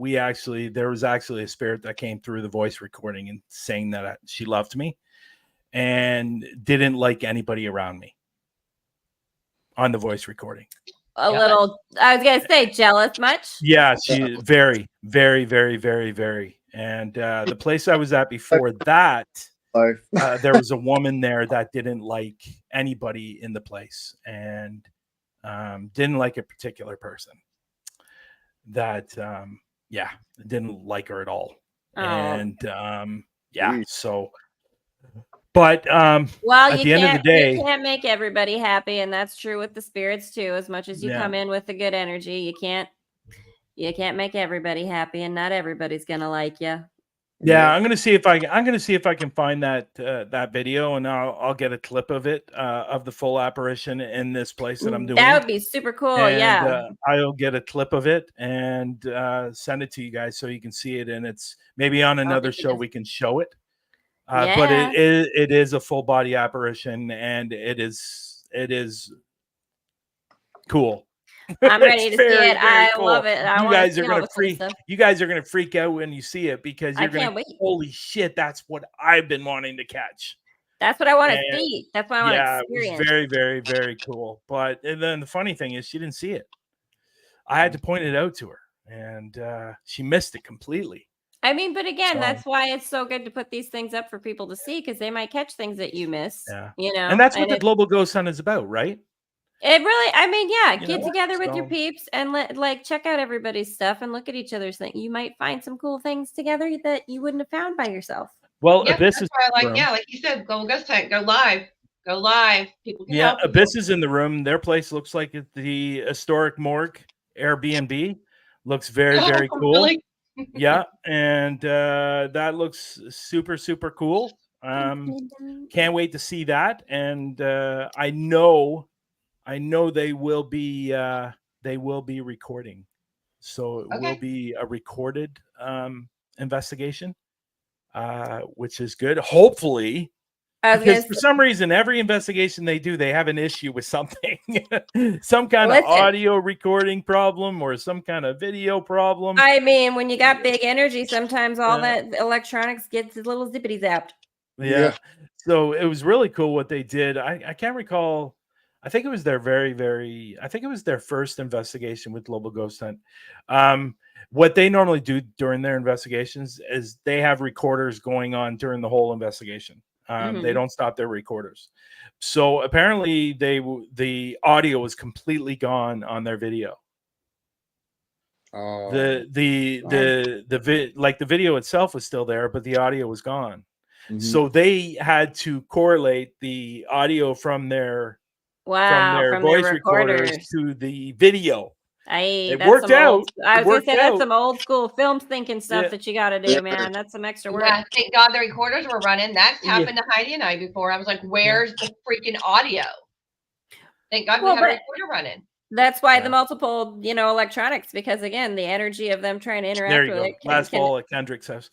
was actually a spirit that came through the voice recording and saying that she loved me and didn't like anybody around me on the voice recording. Little, I was gonna say, jealous much? Yeah, she very, very, very, very, very. And the place I was at before that, there was a woman there that didn't like anybody in the place and didn't like a particular person. That didn't like her at all. And so. But well, at the end of the day, you can't make everybody happy, and that's true with the spirits too. As much as you come in with the good energy, you can't make everybody happy, and not everybody's gonna like you. Yeah, I'm gonna see if I can find that video, and I'll get a clip of it of the full apparition in this place that I'm doing. That would be super cool. And, I'll get a clip of it and send it to you guys so you can see it, and it's maybe on another show we can show it. But it is a full body apparition, and it is cool. I'm ready to see it. I cool. love it. You guys are gonna freak out when you see it because you're gonna wait. Holy shit, that's what I've been wanting to catch. That's what I want to see. That's what I want to experience. It was very, very, very cool. But and then the funny thing is she didn't see it. I had to point it out to her, and she missed it completely. I mean, but again, that's why it's so good to put these things up for people to see, because they might catch things that you miss. You know, and that's what the Global Ghost Hunt is about, right? It really, I mean, get together with your peeps and check out everybody's stuff and look at each other's thing. You might find some cool things together that you wouldn't have found by yourself. Well, Abyss is like you said, Global Ghost Hunt, go live. People can help Abyss is in the room. Their place looks like the historic morgue Airbnb. Looks very, very cool. Really? Yeah, and that looks super, super cool. Can't wait to see that, and I know they will be recording, so it will be a recorded investigation, which is good. Hopefully, because for some reason, every investigation they do, they have an issue with something, some kind of audio recording problem or some kind of video problem. I mean, when you got big energy, sometimes all that electronics gets a little zippity zapped. Yeah. So it was really cool what they did. I can't recall. I think it was their their first investigation with Global Ghost Hunt. What they normally do during their investigations is they have recorders going on during the whole investigation. They don't stop their recorders. So apparently the audio was completely gone on their video. The video itself was still there, but the audio was gone. So they had to correlate the audio from their voice recorders to the video. It worked out. I was going to say that's some old school film thinking stuff that you got to do, man. That's some extra work. Yeah, thank God the recorders were running. That's happened to Heidi and I before. I was like, where's the freaking audio? Thank God we have a recorder running. That's why the multiple, electronics, because again, the energy of them trying to interact with it. Last fall at Kendrick's house.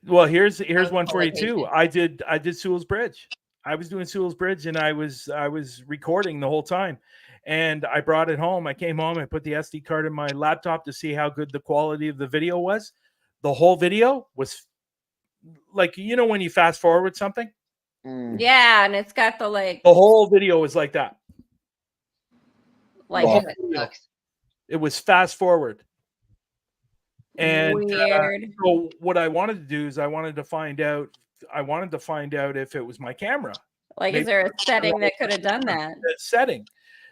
Well, here's one for you too. I did Sewell's Bridge. I was doing Sewell's Bridge, and I was recording the whole time. And I brought it home. I came home and put the SD card in my laptop to see how good the quality of the video was. the whole video was like, when you fast forward something, Yeah, and it's got the the whole video was like that. Like it was fast forward. And weird. so what I wanted to do is I wanted to find out if it was my camera. Like, is there a setting that could have done that? Setting.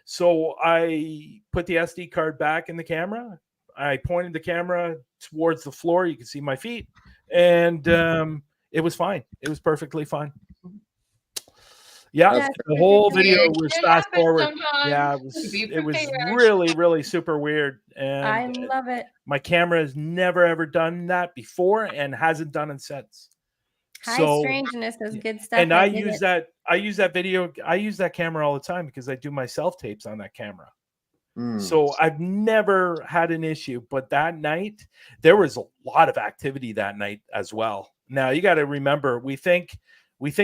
So I put the SD card back in the camera. I pointed the camera towards the floor. You can see my feet. And it was fine. It was perfectly fine. Yeah, the whole video was fast forward. Yeah, it was really, really super weird. And I love it. My camera has never ever done that before and hasn't done it since. High strangeness is good stuff. And I use that camera all the time because I do my self tapes on that camera. So I've never had an issue, but that night there was a lot of activity that night as well. Now you got to remember, we think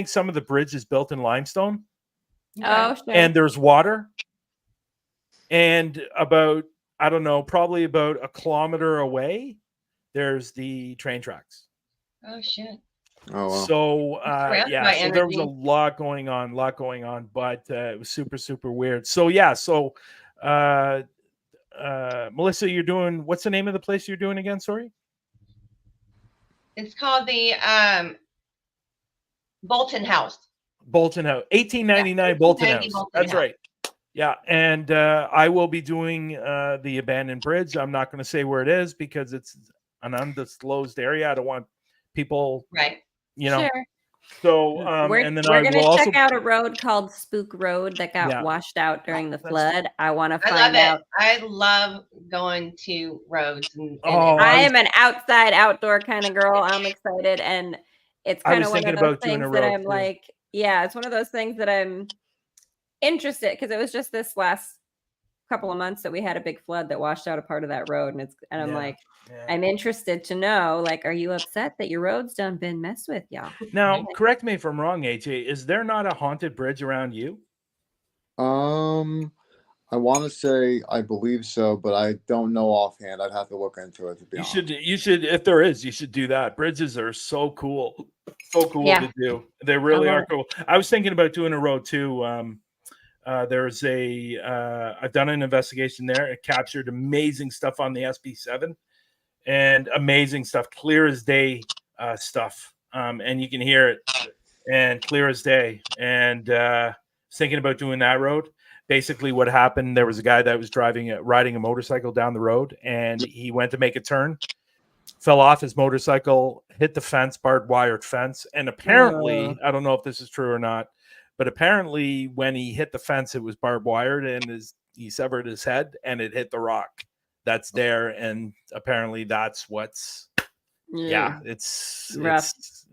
some of the bridge is built in limestone. Oh, sure. And there's water. And probably about a kilometer away, there's the train tracks. Oh shit. Oh, wow. So so there was a lot going on, but it was super, super weird. So Melissa, you're doing, what's the name of the place you're doing again? Sorry. It's called the Bolton House. 1899 Bolton House. That's right. Yeah. And I will be doing the abandoned bridge. I'm not going to say where it is because it's an undisclosed area. I don't want people, Sure. So we're and then going to check out a road called Spook Road that got washed out during the flood. I want to find out. I love going to roads. I am an outside, outdoor kind of girl. I'm excited, and it's kind of one of those things that I'm like, it's one of those things that I'm interested, because it was just this last couple of months that we had a big flood that washed out a part of that road, and I'm like, I'm interested to know, like, are you upset that your road's done been messed with, y'all? Now, correct me if I'm wrong, AJ. Is there not a haunted bridge around you? I want to say I believe so, but I don't know offhand. I'd have to look into it to be honest. You should, if there is, you should do that. Bridges are so cool to do. They really are cool. I was thinking about doing a road too. There's I've done an investigation there. It captured amazing stuff on the SB7 and amazing stuff, clear as day stuff. And you can hear it and clear as day. And thinking about doing that road. Basically what happened, there was a guy that was riding a motorcycle down the road, and he went to make a turn, fell off his motorcycle, hit the fence, barbed wired fence. And apparently, I don't know if this is true or not, but apparently when he hit the fence, it was barbed wired, and he severed his head and it hit the rock that's there. And apparently that's what's, it's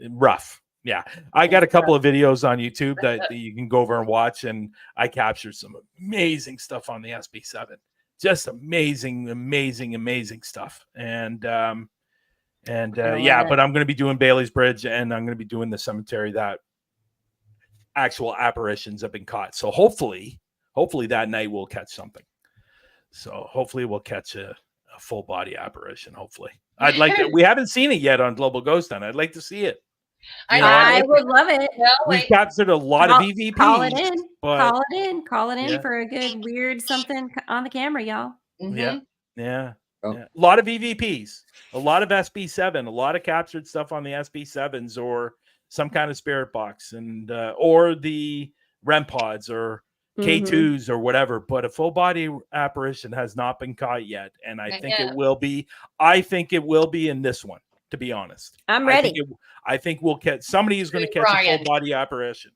rough. Yeah, I got a couple of videos on YouTube that you can go over and watch, and I captured some amazing stuff on the SB7. Just amazing stuff. And but I'm going to be doing Bailey's Bridge, and I'm going to be doing the cemetery that actual apparitions have been caught. So hopefully that night we'll catch something. So hopefully we'll catch a full body apparition. Hopefully, I'd like to. We haven't seen it yet on Global Ghost Hunt. I'd like to see it. I would love it. We've captured a lot of EVPs. Call it in for a good weird something on the camera, y'all. Mm-hmm. Yeah. A lot of EVPs, a lot of SB7, a lot of captured stuff on the SB7s or some kind of spirit box, and or the REM pods or K2s or whatever. But a full body apparition has not been caught yet, and I think it will be. I think it will be in this one. To be honest, I'm ready. I think we'll catch somebody who's going to catch a full body apparition.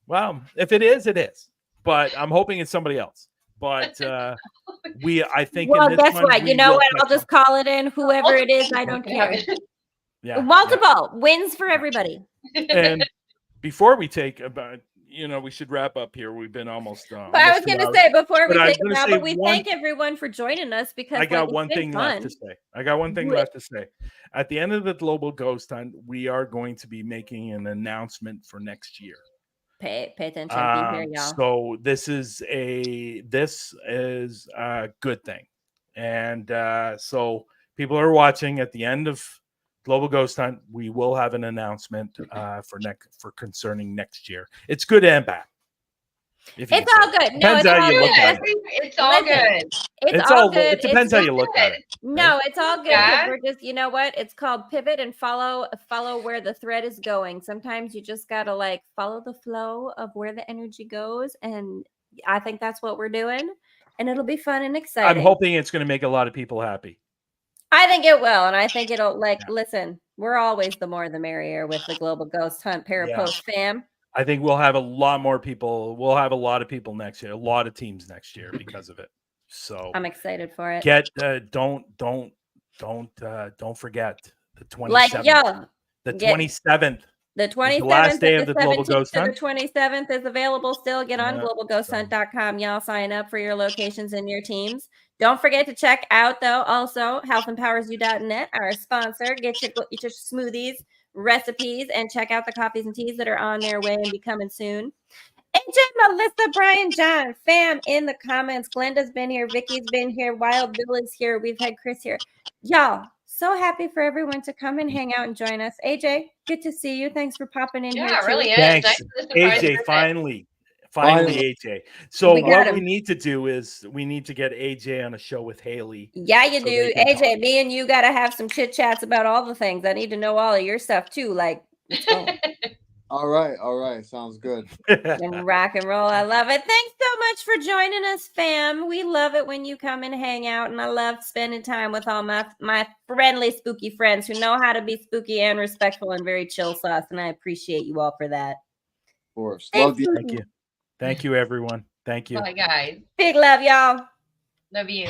Well, if it is, it is. But I'm hoping it's somebody else. But I think. Well, guess what? You know what? I'll just call it in. Whoever it is, I don't care. Yeah, multiple wins for everybody. And before we take about. We should wrap up here. We've been almost done. But I was going to say before we take it out, but we thank everyone for joining us, because I got one thing left to say. At the end of the Global Ghost Hunt, we are going to be making an announcement for next year. Pay attention, be here, y'all. So this is a good thing, and so people are watching. At the end of Global Ghost Hunt. We will have an announcement for concerning next year. It's good and bad. It's all good. No, Depends it's how all you look good. at it. It's all good. It's all good. It depends how you look at it. No, it's all good because Yeah. we're just, you know what? It's called pivot and follow where the thread is going. Sometimes you just gotta like follow the flow of where the energy goes, and I think that's what we're doing, and it'll be fun and exciting. I'm hoping it's going to make a lot of people happy. I think it will, and I think it'll listen. We're always the more the merrier with the Global Ghost Hunt Parapost fam. I think we'll have a lot more people. We'll have a lot of people next year, a lot of teams next year because of it. So I'm excited for it. Don't forget the 27th. Like the 27th. The 27th, the last day of the Global 17th Ghost to Hunt. The 27th is available still. Get on Yeah, globalghosthunt.com. Y'all sign up for your locations and your teams. Don't forget to check out, though, also healthempowers.you.net, our sponsor. Get your smoothies, recipes, and check out the coffees and teas that are on their way and be coming soon. AJ, Melissa, Brian, John, fam in the comments. Glenda's been here. Vicky's been here. Wild Bill is here. We've had Chris here. Y'all, so happy for everyone to come and hang out and join us. AJ, good to see you. Thanks for popping in here. Yeah, it really is. Thanks, Nice to surprise AJ. you. Finally, AJ. So what we need to do is we need to get AJ on a show with Haleigh. Yeah, you so do. AJ, me and you got to have some chit chats about all the things. I need to know all of your stuff too. Like, let's go. All right. Sounds good. And rock and roll. I love it. Thanks so much for joining us, fam. We love it when you come and hang out, and I love spending time with all my friendly, spooky friends who know how to be spooky and respectful and very chill sauce, and I appreciate you all for that. Of course. Thank Love you. Thank you, everyone. Thank you. Bye, guys. Big love, y'all. Love you.